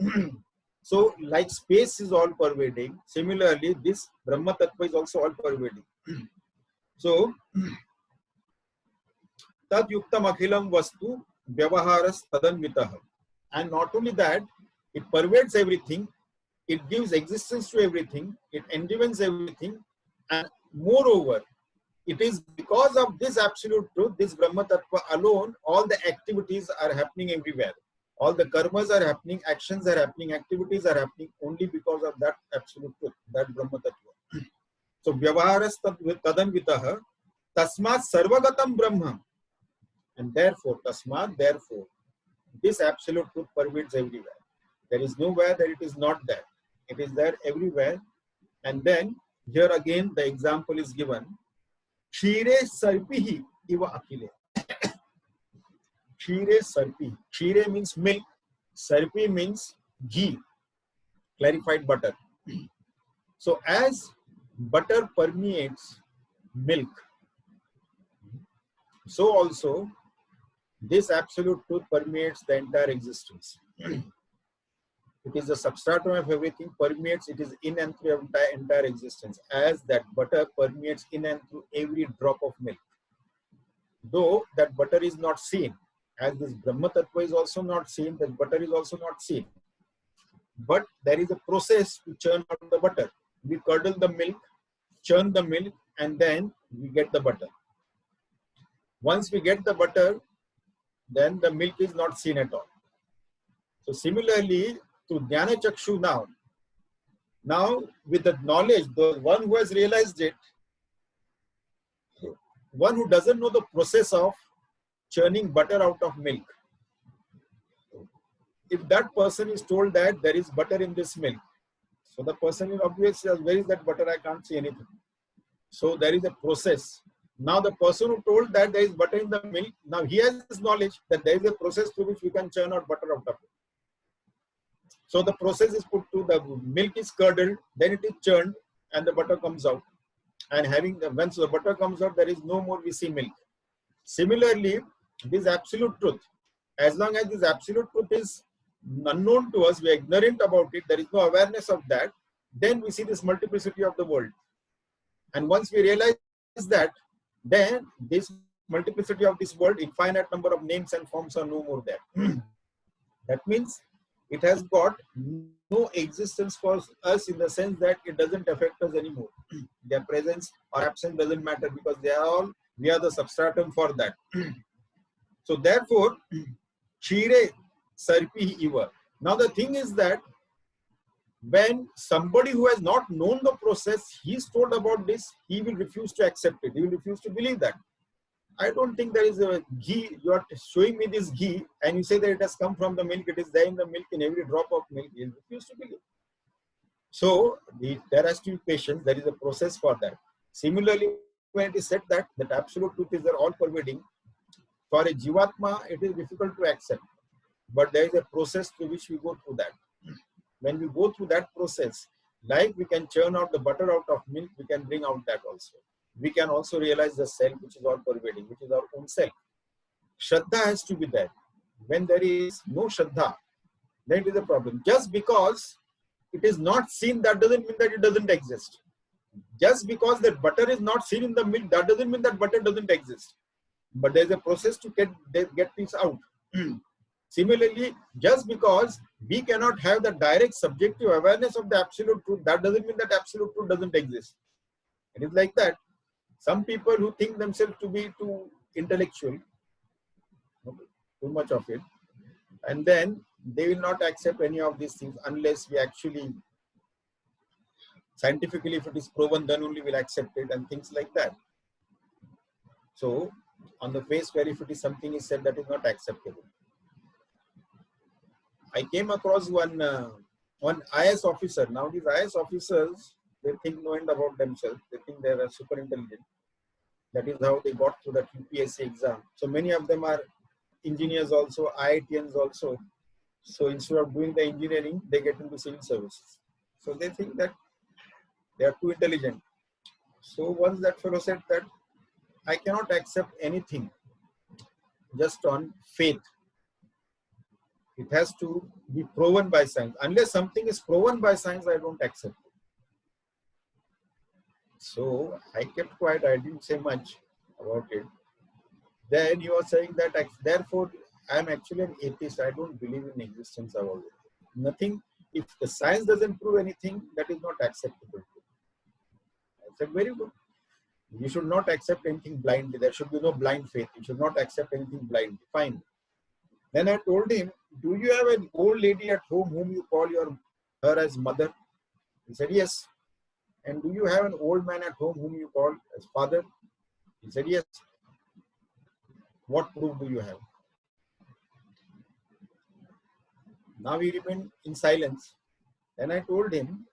So like space is all pervading, similarly this Brahma Tattva is also all pervading. So tad yuktam akhilam vastu vyavaharas tadanvitah. And not only that, it pervades everything, it gives existence to everything, it enlivens everything, and moreover, it is because of this absolute truth, this Brahma Tattva alone, all the activities are happening everywhere. All the karmas are happening, actions are happening, activities are happening only because of that absolute truth, that Brahma Tattva. So, vyavaharas tadanvitah, tasmat sarvagatam brahma. And therefore, tasmat, therefore, this absolute truth pervades everywhere. There is nowhere that it is not there. It is there everywhere. And then, here again, the example is given. Kshire sarpihi iva akhile. Kshire sarpi. Kshire means milk. Sarpi means ghee, clarified butter. So as butter permeates milk, so also this absolute truth permeates the entire existence. It is the substratum of everything, permeates, it is in and through entire existence, as that butter permeates in and through every drop of milk. Though that butter is not seen, as this Brahma Tattva is also not seen, that butter is also not seen. But there is a process to churn out the butter. We curdle the milk, churn the milk, and then we get the butter. Once we get the butter, then the milk is not seen at all. So similarly, to Jnana Chakshu now with the knowledge, the one who has realized it, one who doesn't know the process of churning butter out of milk, if that person is told that there is butter in this milk, so the person is obviously, where is that butter? I can't see anything. So there is a process. Now the person who told that there is butter in the milk, now he has this knowledge that there is a process through which we can churn out butter out of it. So the process is put to, the milk is curdled, then it is churned, and the butter comes out. And once the butter comes out, there is no more we see milk. Similarly, this absolute truth, as long as this absolute truth is unknown to us, we are ignorant about it, there is no awareness of that, then we see this multiplicity of the world. And once we realize that, then this multiplicity of this world, infinite number of names and forms are no more there. That means it has got no existence for us in the sense that it doesn't affect us anymore. Their presence or absence doesn't matter because we are the substratum for that. So therefore, Kshire sarpi iva. Now the thing is that when somebody who has not known the process, he is told about this, he will refuse to accept it. He will refuse to believe that. I don't think there is a ghee. You are showing me this ghee and you say that it has come from the milk. It is there in the milk, in every drop of milk. He will refuse to believe. So there has to be patience. There is a process for that. Similarly, when it is said that absolute truth is all pervading, for a Jivatma, it is difficult to accept. But there is a process through which we go through that. When we go through that process, like we can churn out the butter out of milk, we can bring out that also. We can also realize the self, which is all pervading, which is our own self. Shraddha has to be there. When there is no Shraddha, then it is a problem. Just because it is not seen, that doesn't mean that it doesn't exist. Just because that butter is not seen in the milk, that doesn't mean that butter doesn't exist. But there is a process to get things out. Similarly, just because we cannot have the direct subjective awareness of the absolute truth, that doesn't mean that absolute truth doesn't exist. It is like that. Some people who think themselves to be too intellectual, too much of it, and then they will not accept any of these things unless we actually Scientifically, if it is proven, then only we'll accept it, and things like that. So, on the face value, if it is something is said, that is not acceptable. I came across one IS officer. Now, these IS officers, they think no end about themselves. They think they are super intelligent. That is how they got through that UPSC exam. So many of them are engineers also, IITians also. So instead of doing the engineering, they get into civil services. So they think that they are too intelligent. So once that fellow said that I cannot accept anything just on faith. It has to be proven by science. Unless something is proven by science, I don't accept it. So I kept quiet. I didn't say much about it. Then he was saying that therefore I am actually an atheist. I don't believe in existence of all this. Nothing. If the science doesn't prove anything, that is not acceptable. I said, very good. You should not accept anything blindly. There should be no blind faith. You should not accept anything blindly. Fine. Then I told him, do you have an old lady at home whom you call her as mother? He said, yes. And do you have an old man at home whom you call as father? He said, yes. What proof do you have? Now he remained in silence. Then I told him,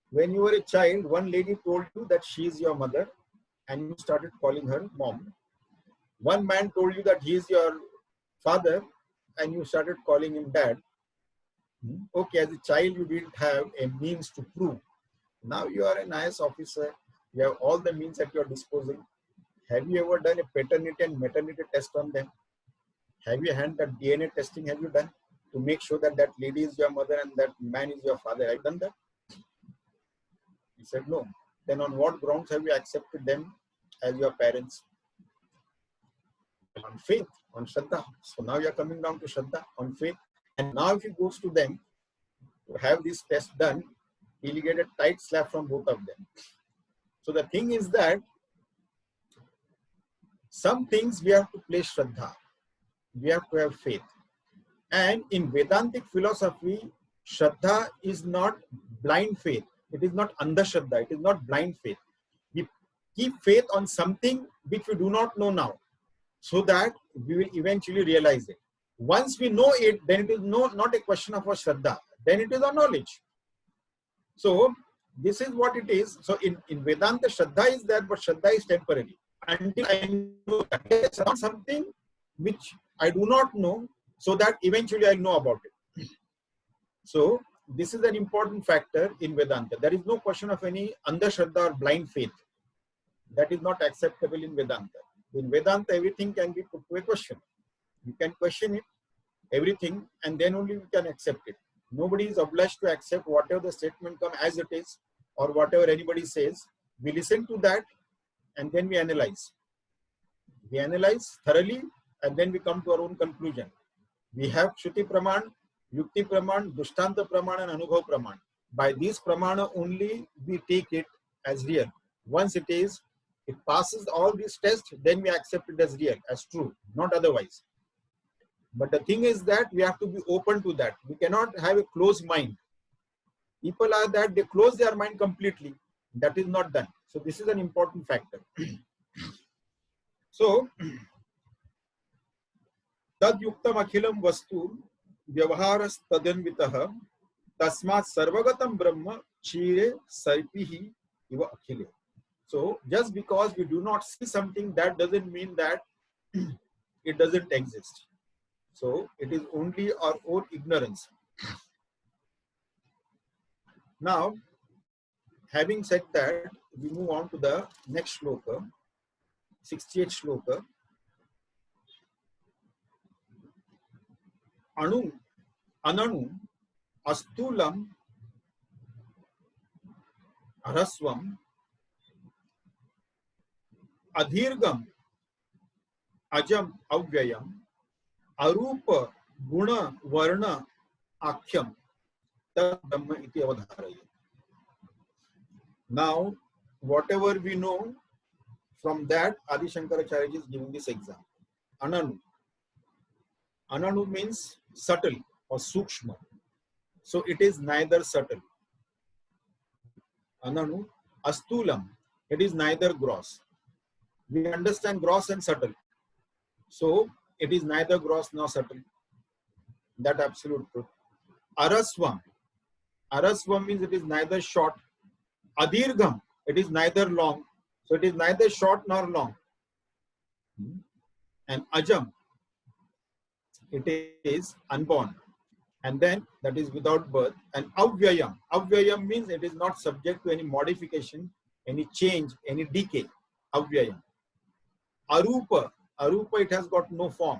when you were a child, one lady told you that she is your mother and you started calling her mom. One man told you that he is your father and you started calling him dad. Okay, as a child, you didn't have a means to prove. Now you are an IS officer. You have all the means at your disposal. Have you ever done a paternity and maternity test on them? Have you had that DNA testing? Have you done to make sure that that lady is your mother and that man is your father? Have you done that? He said, no. Then on what grounds have you accepted them as your parents? On faith, on Shraddha. So now you are coming down to Shraddha, on faith. And now if he goes to them to have this test done, he will get a tight slap from both of them. So the thing is that some things we have to place Shraddha. We have to have faith. And in Vedantic philosophy, Shraddha is not blind faith. It is not Andhashraddha. It is not blind faith. We keep faith on something which we do not know now, so that we will eventually realize it. Once we know it, then it is not a question of our Shraddha. Then it is our knowledge. So this is what it is. So in Vedanta, Shraddha is there, but Shraddha is temporary. Until I know that something which I do not know, so that eventually I'll know about it. So this is an important factor in Vedanta. There is no question of any Andhashraddha or blind faith. That is not acceptable in Vedanta. In Vedanta, everything can be put to a question. You can question it, everything, and then only we can accept it. Nobody is obliged to accept whatever the statement comes as it is, or whatever anybody says. We listen to that, and then we analyze. We analyze thoroughly, and then we come to our own conclusion. We have Shruti Praman, Yukti Praman, Dushtanta Praman, and Anubhav Praman. By these Pramana only we take it as real. Once it passes all these tests, then we accept it as real, as true, not otherwise. But the thing is that we have to be open to that. We cannot have a closed mind. People are that they close their mind completely. That is not done. So this is an important factor. So, tad yuktam akhilam vastu vyavaharas tadanvitaha tasmat sarvagatam brahma chire sarpihi iva akhile. So just because we do not see something, that doesn't mean that it doesn't exist. So it is only our own ignorance. Now, having said that, we move on to the next shloka, 68th shloka. Ananu astulam arasvam adhirgam ajam avyayam arupa guna varna akhyam tad brahma iti avadharaya. Now, whatever we know, from that Adi Shankaracharya is giving this example. Ananu. Ananu means subtle or sukshma. So it is neither subtle. Ananu, Astulam. It is neither gross. We understand gross and subtle. So it is neither gross nor subtle. That absolute truth. Arasvam. Arasvam means it is neither short. Adirgham. It is neither long. So it is neither short nor long. And Ajam. It is unborn. And then that is without birth. And Avyayam. Avyayam means it is not subject to any modification, any change, any decay. Avyayam. Arupa. Arupa, it has got no form.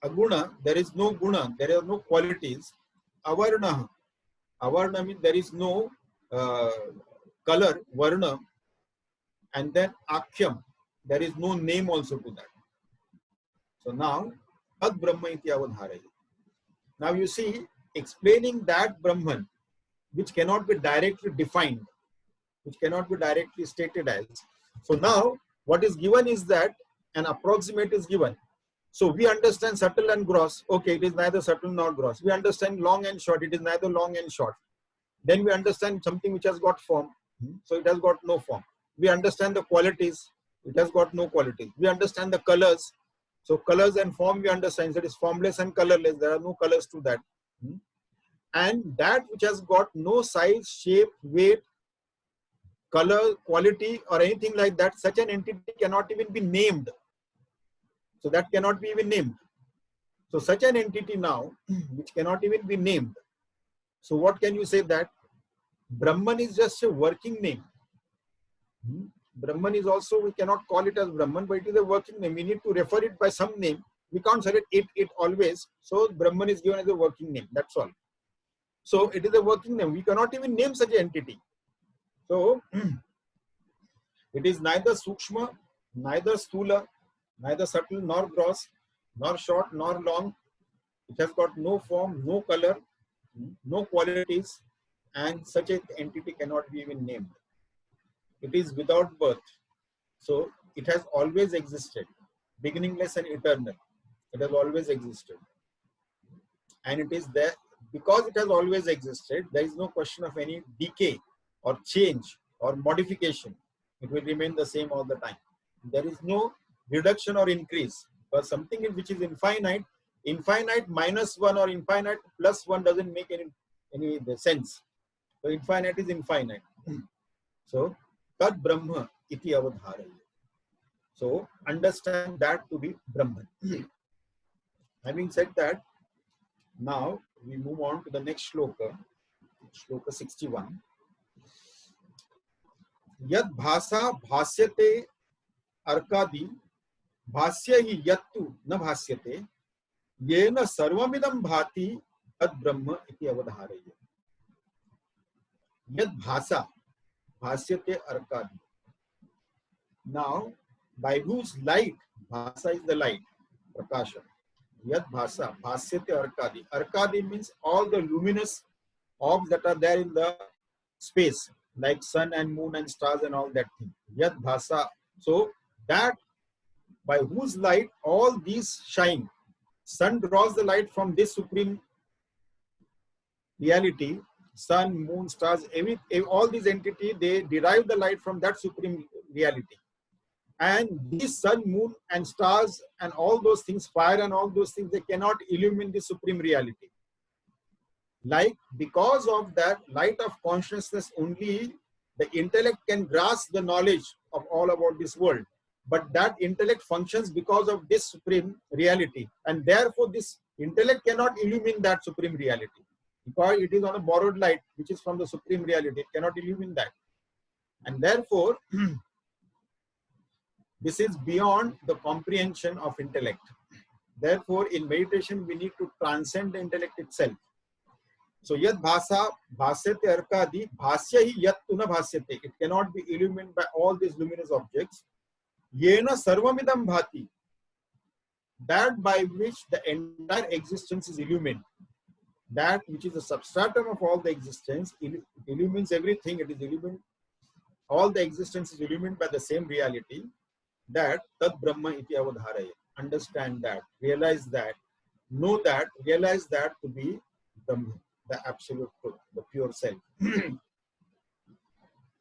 Aguna, there is no guna, there are no qualities. Avarna. Avarna means there is no color, varna. And then Akhyam, there is no name also to that. So now, Tad Brahma iti avadharaya. Now you see, explaining that Brahman, which cannot be directly defined, which cannot be directly stated as. So now, what is given is that an approximate is given. So we understand subtle and gross. Okay, it is neither subtle nor gross. We understand long and short. It is neither long and short. Then we understand something which has got form. So it has got no form. We understand the qualities. It has got no qualities. We understand the colors. So colors and form we understand. So it is formless and colorless. There are no colors to that. And that which has got no size, shape, weight, color, quality or anything like that, such an entity cannot even be named. So that cannot be even named. So such an entity now, which cannot even be named. So what can you say that? Brahman is just a working name. Brahman is also, we cannot call it as Brahman, but it is a working name. We need to refer it by some name. We can't say it always. So Brahman is given as a working name. That's all. So it is a working name. We cannot even name such an entity. So it is neither Sukshma, neither Stula, neither subtle nor gross, nor short nor long. It has got no form, no color, no qualities, and such an entity cannot be even named. It is without birth. So it has always existed, beginningless and eternal. It has always existed. And it is there, because it has always existed, there is no question of any decay or change or modification. It will remain the same all the time. There is no reduction or increase. But something which is infinite, infinite minus 1 or infinite plus 1 doesn't make any sense. So infinite is infinite. So Tad Brahma iti avadharaya. So understand that to be Brahman. Having said that, now we move on to the next shloka, shloka 61. Yad bhasa bhasyate arkadi bhasya hi yattu na bhasyate yena sarvamidam bhati tad brahma iti avadharaya. Yad bhasa bhasyate arkadi. Now, by whose light, bhasa is the light, prakasha. Yad bhasa bhasyate arkadi. Arkadi means all the luminous orbs that are there in the space, like sun and moon and stars and all that thing. Yad bhasa. So that by whose light all these shine. Sun draws the light from this supreme reality. Sun, moon, stars, all these entities, they derive the light from that supreme reality. And this sun, moon and stars and all those things, fire and all those things, they cannot illumine the supreme reality. Like, because of that light of consciousness only, the intellect can grasp the knowledge of all about this world. But that intellect functions because of this supreme reality. And therefore, this intellect cannot illumine that supreme reality. Because it is on a borrowed light, which is from the supreme reality. It cannot illumine that. And therefore, this is beyond the comprehension of intellect. Therefore, in meditation, we need to transcend the intellect itself. So, yad bhasa bhasyate arkadi bhasya hi yat tuna bhasyate. It cannot be illumined by all these luminous objects. Yena sarvamidam bhati. That by which the entire existence is illumined. That which is the substratum of all the existence, it illumines everything. It is illumined. All the existence is illumined by the same reality. That Tad Brahma iti avadharaya. Understand that, realize that, know that, realize that to be Brahma, the absolute truth, the pure self.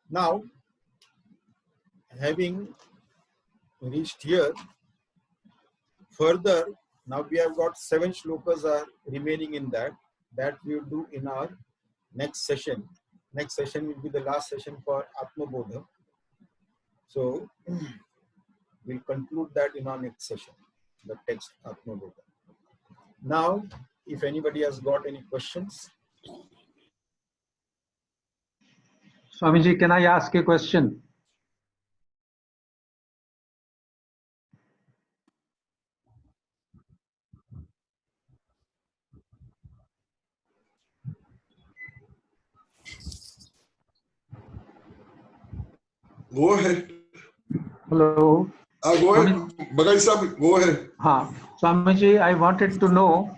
Now, having reached here, further, now we have got 7 shlokas are remaining in that. That we will do in our next session. Next session will be the last session for Atmabodh. So, we'll conclude that in our next session, the text Atmabodh. Now, if anybody has got any questions. Swamiji, can I ask a question? Go ahead. Hello. Go ahead. Bhagavad Sahib, go ahead. Swamiji, I wanted to know,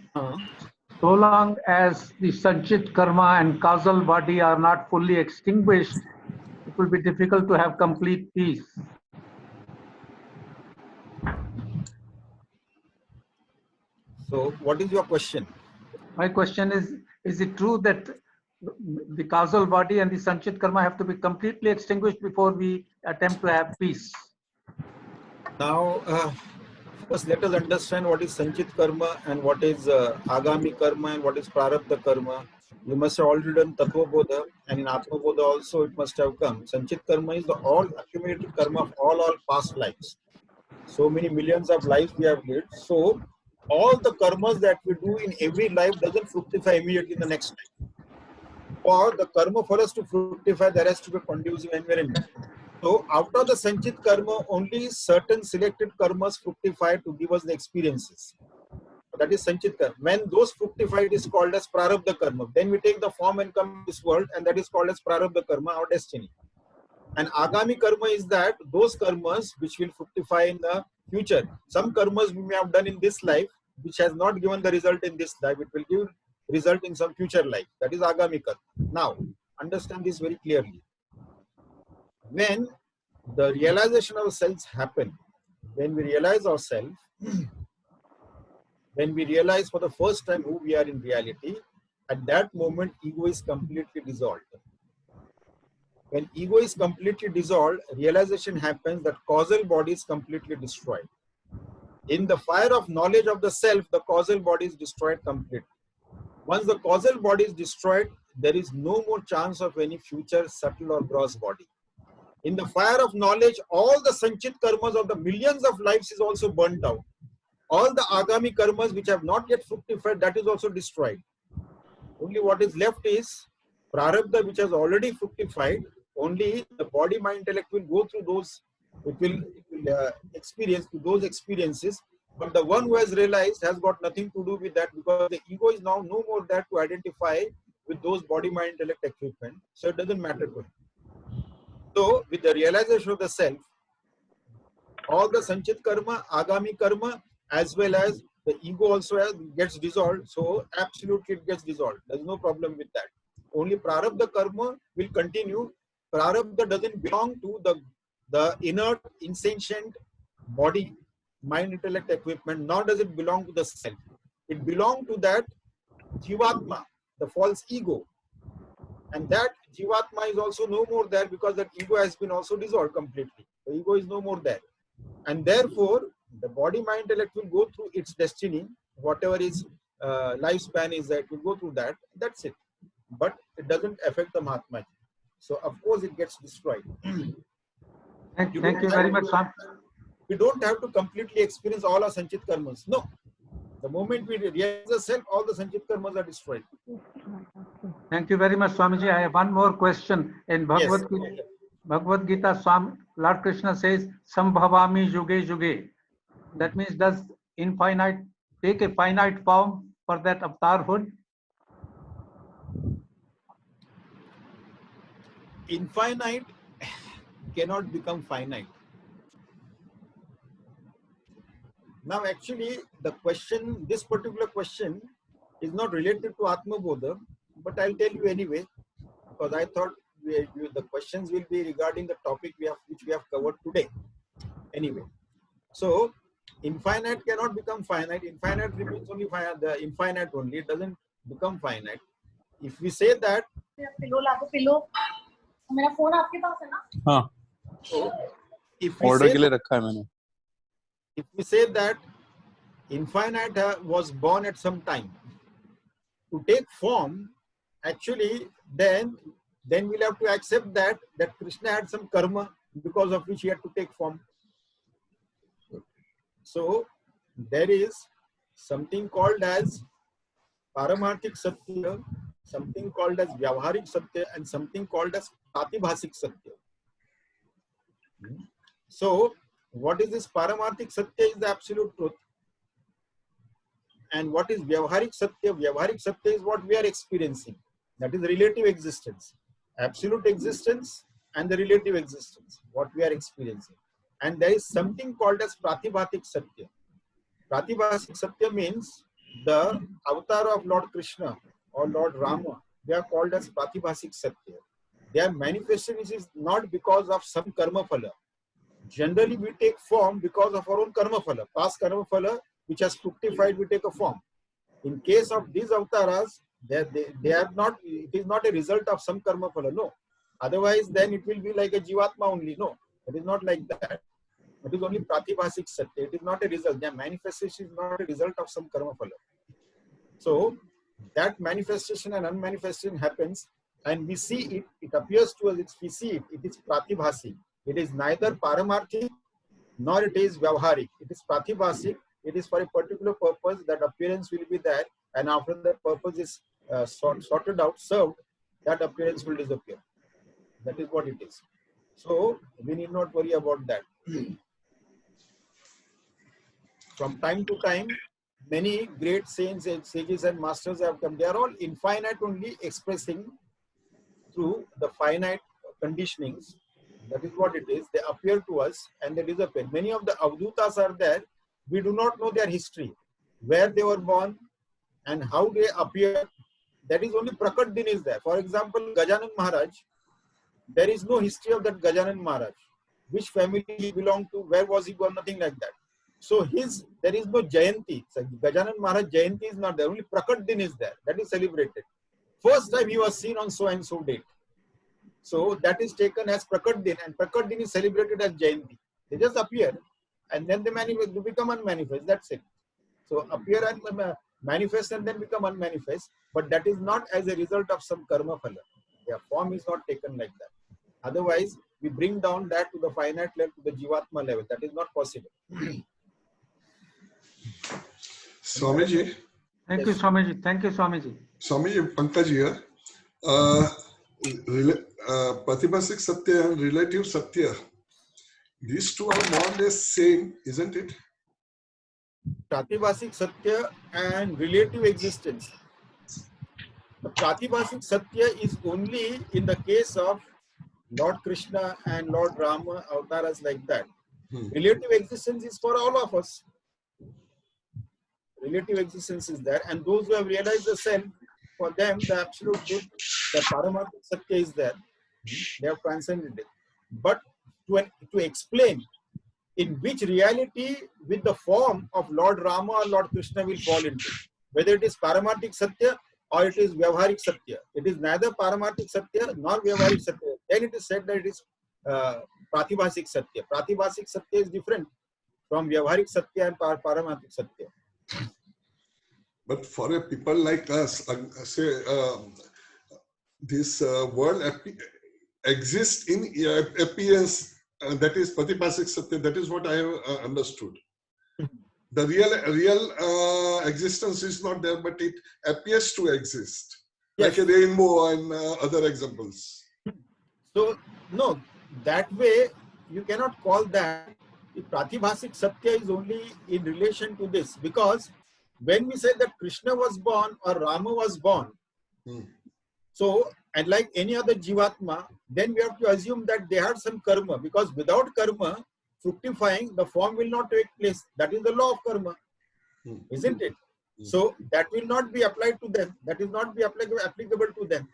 so long as the Sanchit karma and causal body are not fully extinguished, it will be difficult to have complete peace. So, what is your question? My question is it true that the causal body and the Sanchit karma have to be completely extinguished before we attempt to have peace? Now, first let us understand what is Sanchit karma and what is Agami karma and what is Prarabdha karma. You must have already done Tattvabodha, and in Atmabodha also it must have come. Sanchit karma is the all accumulated karma of all past lives. So many millions of lives we have lived. So all the karmas that we do in every life doesn't fructify immediately in the next life. For the karma for us to fructify, there has to be a conducive environment. So after the Sanchit karma, only certain selected karmas fructify to give us the experiences. That is Sanchit karma. When those fructify, it is called as Prarabdha karma. Then we take the form and come to this world, and that is called as Prarabdha karma, our destiny. And Agami karma is that those karmas which will fructify in the future. Some karmas we may have done in this life, which has not given the result in this life. It will give result in some future life. That is Agami karma. Now, understand this very clearly. When the realization of selves happen, when we realize ourselves, when we realize for the first time who we are in reality, at that moment ego is completely dissolved. When ego is completely dissolved, realization happens that causal body is completely destroyed. In the fire of knowledge of the self, the causal body is destroyed completely. Once the causal body is destroyed, there is no more chance of any future subtle or gross body. In the fire of knowledge, all the Sanchit karmas of the millions of lives is also burnt out. All the Agami karmas which have not yet fructified, that is also destroyed. Only what is left is Prarabdha which has already fructified. Only the body, mind, intellect will go through those, it will experience those experiences. But the one who has realized has got nothing to do with that, because the ego is now no more there to identify with those body, mind, intellect equipment. So it doesn't matter to him. So with the realization of the self, all the Sanchit karma, Agami karma, as well as the ego also gets dissolved. So absolutely it gets dissolved. There's no problem with that. Only Prarabdha karma will continue. Prarabdha doesn't belong to the inert, insentient body, mind, intellect equipment, nor does it belong to the self. It belongs to that Jivatma, the false ego. And that Jivatma is also no more there, because that ego has been also dissolved completely. The ego is no more there. And therefore, the body, mind, intellect will go through its destiny. Whatever is lifespan is, that will go through that. That's it. But it doesn't affect the Mahatma. So, of course, it gets destroyed. Thank you very much, Swami. We don't have to completely experience all our Sanchit karmas. No. The moment we realize the self, all the Sanchit karmas are destroyed. Thank you very much, Swamiji. I have one more question. In Bhagavad Gita, Bhagavad Gita, Swami, Lord Krishna says, Sambhavami yuge yuge. That means, does infinite take a finite form for that avatarhood? Infinite cannot become finite. Now, actually, the question, this particular question is not related to Atmabodha, but I'll tell you anyway, because I thought the questions will be regarding the topic which we have covered today. Anyway, so infinite cannot become finite. Infinite remains only finite, the infinite only. It doesn't become finite. If we say that, मेरा phone आपके पास है ना? हाँ, So, if we order say के लिए रखा है मैंने. if we say that infinite was born at some time to take form, actually then we'll have to accept that Krishna had some karma because of which he had to take form. So there is something called as Paramarthik Satya, something called as Vyavaharik Satya, and something called as Pratibhasik Satya. So what is this Paramarthik Satya is the absolute truth. And what is Vyavaharik Satya? Vyavaharik Satya is what we are experiencing. That is relative existence. Absolute existence and the relative existence, what we are experiencing. And there is something called as Pratibhasik Satya. Pratibhasik Satya means the avatar of Lord Krishna or Lord Rama. They are called as Pratibhasik Satya. Their manifestation is not because of some karma phala. Generally, we take form because of our own karma phala. Past karma phala, which has fructified, we take a form. In case of these avatars, they are not. It is not a result of some karma phala. No. Otherwise, then it will be like a jivatma only. No, it is not like that. It is only pratibhasik satya. It is not a result. Their manifestation is not a result of some karma phala. So that manifestation and unmanifestation happens, and we see it. It appears to us. We see it. It is pratibhasik. It is neither paramarthik nor it is vyavaharik. It is pratibhasik. It is for a particular purpose. That appearance will be there, and after that purpose is sorted out, served, that appearance will disappear. That is what it is. So we need not worry about that. From time to time, many great saints and sages and masters have come. They are all infinite only, expressing through the finite conditionings. That is what it is. They appear to us and they disappear. Many of the Avadhutas are there. We do not know their history, where they were born and how they appear. That is only Prakat Din is there. For example, Gajanan Maharaj, there is no history of that Gajanan Maharaj. Which family he belonged to, where was he born, nothing like that. So there is no Jayanti. So Gajanan Maharaj Jayanti is not there. Only Prakat Din is there. That is celebrated. First time he was seen on so and so date. So that is taken as Prakat Din, and Prakat Din is celebrated as Jayanti. They just appear and then they become unmanifest. That's it. So appear and manifest and then become unmanifest. But that is not as a result of some karma phala. Their form is not taken like that. Otherwise, we bring down that to the finite level, to the jivatma level. That is not possible. Swamiji. Thank you, Swamiji. Thank you, Swamiji. Swamiji, Pankaj here. Pratibhasik Satya and relative Satya. These two are more or less same, isn't it? Pratibhasik Satya and relative existence. The Pratibhasik Satya is only in the case of Lord Krishna and Lord Rama, avatars like that. Relative existence is for all of us. Relative existence is there, and those who have realized the self, for them the absolute truth, the Paramarthik Satya is there. They have transcended it. But to explain in which reality with the form of Lord Rama or Lord Krishna will fall into, whether it is Paramarthik Satya or it is Vyavaharik Satya. It is neither Paramarthik Satya nor Vyavaharik Satya. Then it is said that it is Pratibhasik Satya. Pratibhasik Satya is different from Vyavaharik Satya and Paramarthik Satya. But for a people like us, say this world exists in appearance. That is Pratibhasik Satya. That is what I have understood. The real existence is not there, but it appears to exist, yes, like a rainbow and other examples. So no, that way you cannot call that. The Pratibhasik Satya is only in relation to this, because when we say that Krishna was born or Rama was born, so, and like any other jivatma, then we have to assume that they had some karma, because without karma, fructifying, the form will not take place. That is the law of karma, isn't it? So that will not be applied to them. That is not be applicable to them.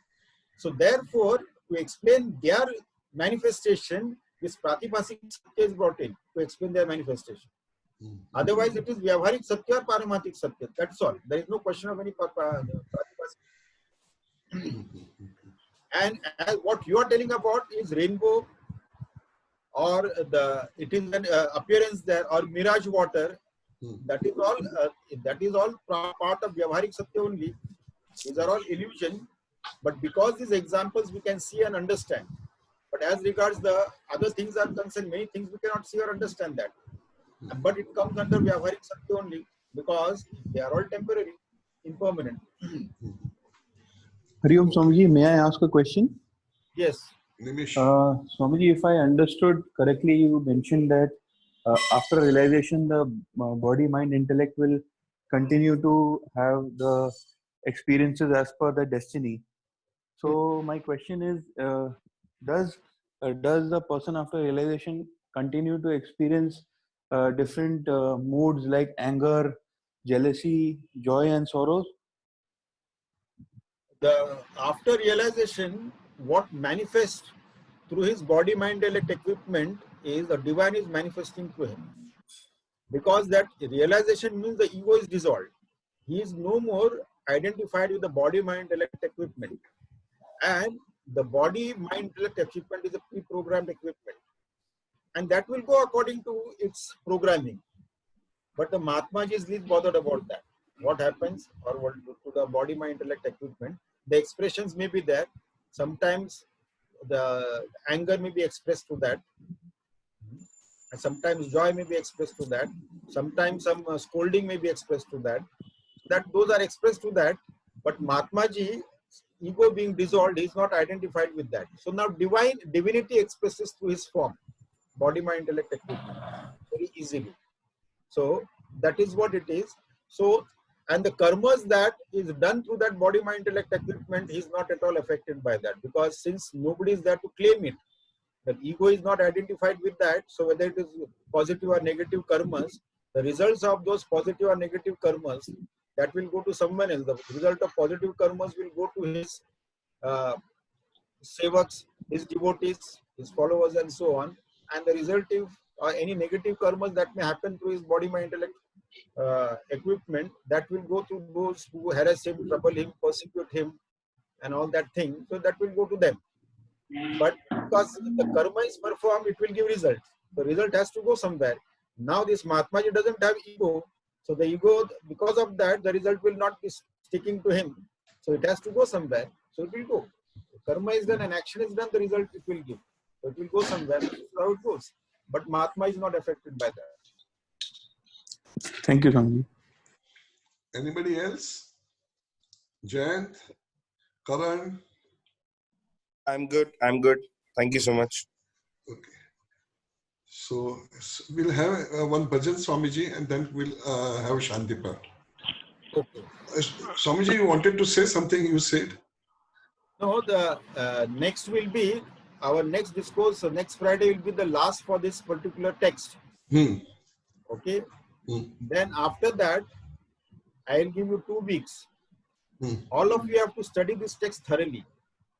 So therefore, to explain their manifestation, this Pratibhasik Satya is brought in to explain their manifestation. Otherwise, it is Vyavaharik Satya or Paramarthik Satya. That's all. There is no question of any Pratibhasik. And what you are telling about is rainbow, or it is an appearance there, or mirage water. That is all part of Vyavaharik Satya only. These are all illusion. But because these examples we can see and understand. But as regards the other things are concerned, many things we cannot see or understand that. But it comes under Vyavaharik Satya only because they are all temporary, impermanent. Hari Om Swamiji, may I ask a question? Yes. Swamiji, if I understood correctly, you mentioned that after realization, the body, mind, intellect will continue to have the experiences as per the destiny. So my question is, does the person after realization continue to experience different moods like anger, jealousy, joy, and sorrows? After realization, what manifests through his body, mind, intellect equipment is the divine is manifesting through him. Because that realization means the ego is dissolved. He is no more identified with the body, mind, intellect equipment. And the body, mind, intellect equipment is a pre-programmed equipment. And that will go according to its programming. But the Mahatmaji is least bothered about that. What happens or what to the body, mind, intellect equipment. The expressions may be there. Sometimes the anger may be expressed to that. And sometimes joy may be expressed to that. Sometimes some scolding may be expressed to that. Those are expressed to that. But Mahatmaji, ego being dissolved, he is not identified with that. So now divinity expresses through his form, body, mind, intellect equipment, very easily. So that is what it is. So, and the karmas that is done through that body, mind, intellect equipment, he is not at all affected by that, because since nobody is there to claim it, the ego is not identified with that. So whether it is positive or negative karmas, the results of those positive or negative karmas, that will go to someone else. The result of positive karmas will go to his sevaks, his devotees, his followers, and so on. And the result of any negative karmas that may happen through his body, mind, intellect equipment, that will go to those who harass him, trouble him, persecute him, and all that thing. So that will go to them. But because the karma is performed, it will give result. The result has to go somewhere. Now this Mahatmaji doesn't have ego. So the ego, because of that, the result will not be sticking to him. So it has to go somewhere. So it will go. Karma is done and action is done, the result it will give. So it will go somewhere. This is how it goes. But Mahatma is not affected by that. Thank you, Swamiji. Anybody else? Jayant? Karan? I'm good. I'm good. Thank you so much. Okay. So we'll have one bhajan, Swamiji, and then we'll have Shantipa. Okay. Swamiji, you wanted to say something, you said? No, the next will be, our next discourse, so next Friday will be the last for this particular text. Okay. Then after that, I will give you 2 weeks. All of you have to study this text thoroughly.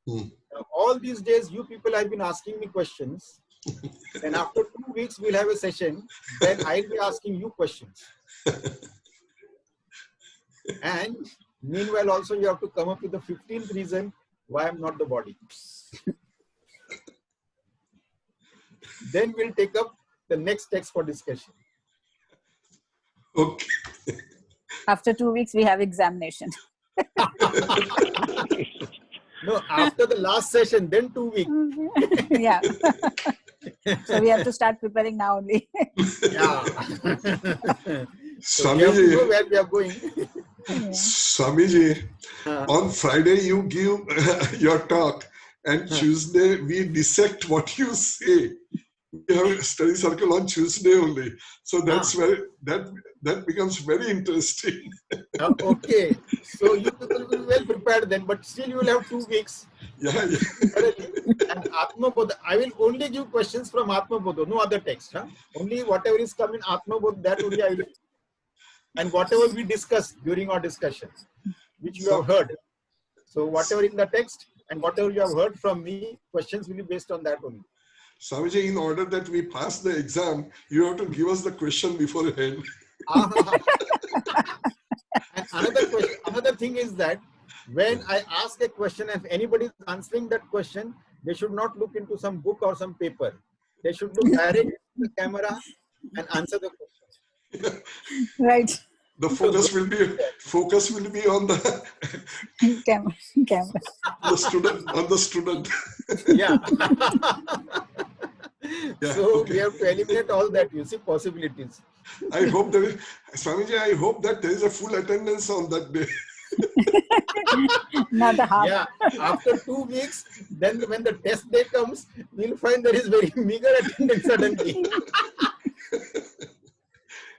Now, all these days, you people have been asking me questions. And after 2 weeks, we'll have a session. Then I'll be asking you questions. And meanwhile, also you have to come up with the 15th reason why I'm not the body. Then we'll take up the next text for discussion. Okay. After 2 weeks, we have examination. No, after the last session, then 2 weeks. Yeah. So we have to start preparing now only. Yeah. So we have to know where we are going. Swamiji, on Friday you give your talk, and Tuesday we dissect what you say. We have a study circle on Tuesday only, so that's very that becomes very interesting. Okay, so you people will be well prepared then, but still you will have 2 weeks. Yeah. And Atmabodh, I will only give questions from Atmabodh, no other text. Only whatever is come in Atmabodh, that only I will. And whatever we discussed during our discussion, which you have heard. So whatever in the text and whatever you have heard from me, questions will be based on that only. Swamiji, in order that we pass the exam, you have to give us the question beforehand. And another thing is that When I ask a question, if anybody is answering that question, they should not look into some book or some paper. They should look directly at the camera and answer the question. Right. The focus will be on the Camera. student. Yeah. Yeah, So okay. we have to eliminate all that, you see, possibilities. I hope that Swamiji, I hope that there is a full attendance on that day. Not a half. Yeah, after 2 weeks, then when the test day comes, we'll find there is very meager attendance suddenly.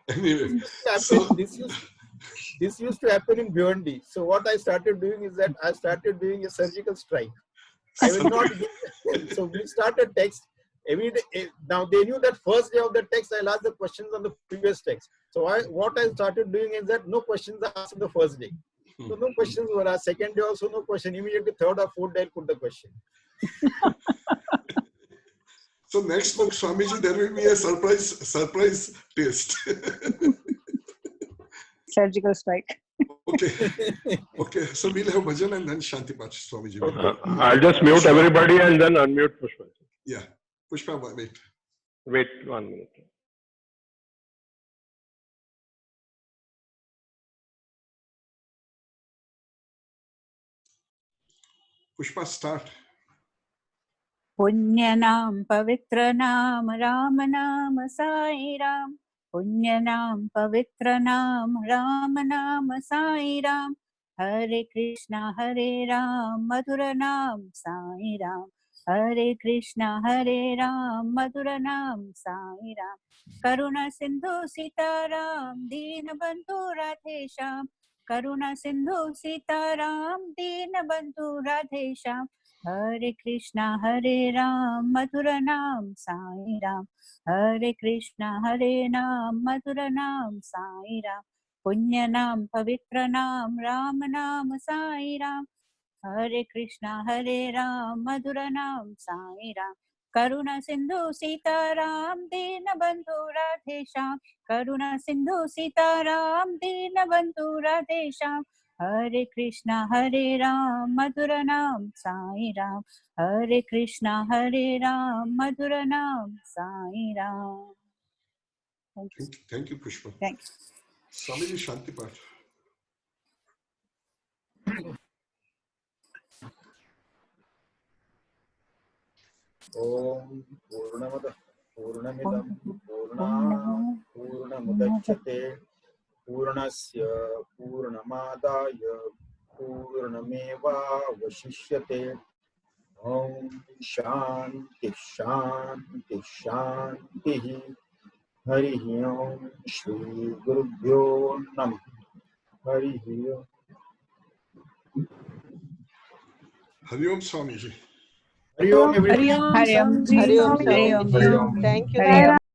Anyway, so This used to happen in Bhiwandi. So what I started doing is that I started doing a surgical strike. I will not give, so we started text every day. Now they knew that first day of the text, I'll ask the questions on the previous text. So what I started doing is that no questions are asked on the first day. So no questions were asked. Second day also no question. Immediately third or fourth day I'll put the question. So next month, Swamiji, there will be a surprise test. Surgical strike. Okay. Okay. So we'll have bhajan and then Shanti Pach, Swamiji. I'll just mute everybody and then unmute Pushpa. Yeah. Pushpa, wait. Wait 1 minute. Pushpa, start. पुण्य नाम पवित्र नाम राम नाम साई राम. पुण्य नाम पवित्र नाम राम नाम साई राम. हरे कृष्णा हरे राम मधुर नाम साई राम. हरे कृष्णा हरे राम मधुर नाम साई राम. करुणा सिंधु सीताराम दीन बंधु राधेश्याम. करुणा सिंधु सीताराम दीन बंधु राधेश्याम. हरे कृष्णा हरे राम मधुर नाम साई राम. हरे कृष्णा हरे नाम मधुर नाम साई राम. पुण्य नाम पवित्र नाम राम नाम साई राम. हरे कृष्णा हरे राम मधुर नाम साई राम. करुणा सिंधु सीताराम दीन बंधु राधेश्याम. करुणा सिंधु सीताराम दीन बंधु राधेश्याम. हरे कृष्णा हरे राम मधुर नाम साई राम. हरे कृष्णा हरे राम मधुर नाम Sai Ram. Thank you, Pushpa. Thank you. Swamiji, Shanti Pach. Om Purnamada Purnamidam Purnat Purnamudachyate Purnasya Purnamadaya Purnameva Vashishyate. Om Shanti Shanti Shanti. Hari Om Shri Gurubhyo Namah. Hari Om. Hari Om, Swamiji. Hari Om, everyone. Hari Om. Swamiji. Hari Om. Hari Om. Hari Om. Thank you. Hari Om.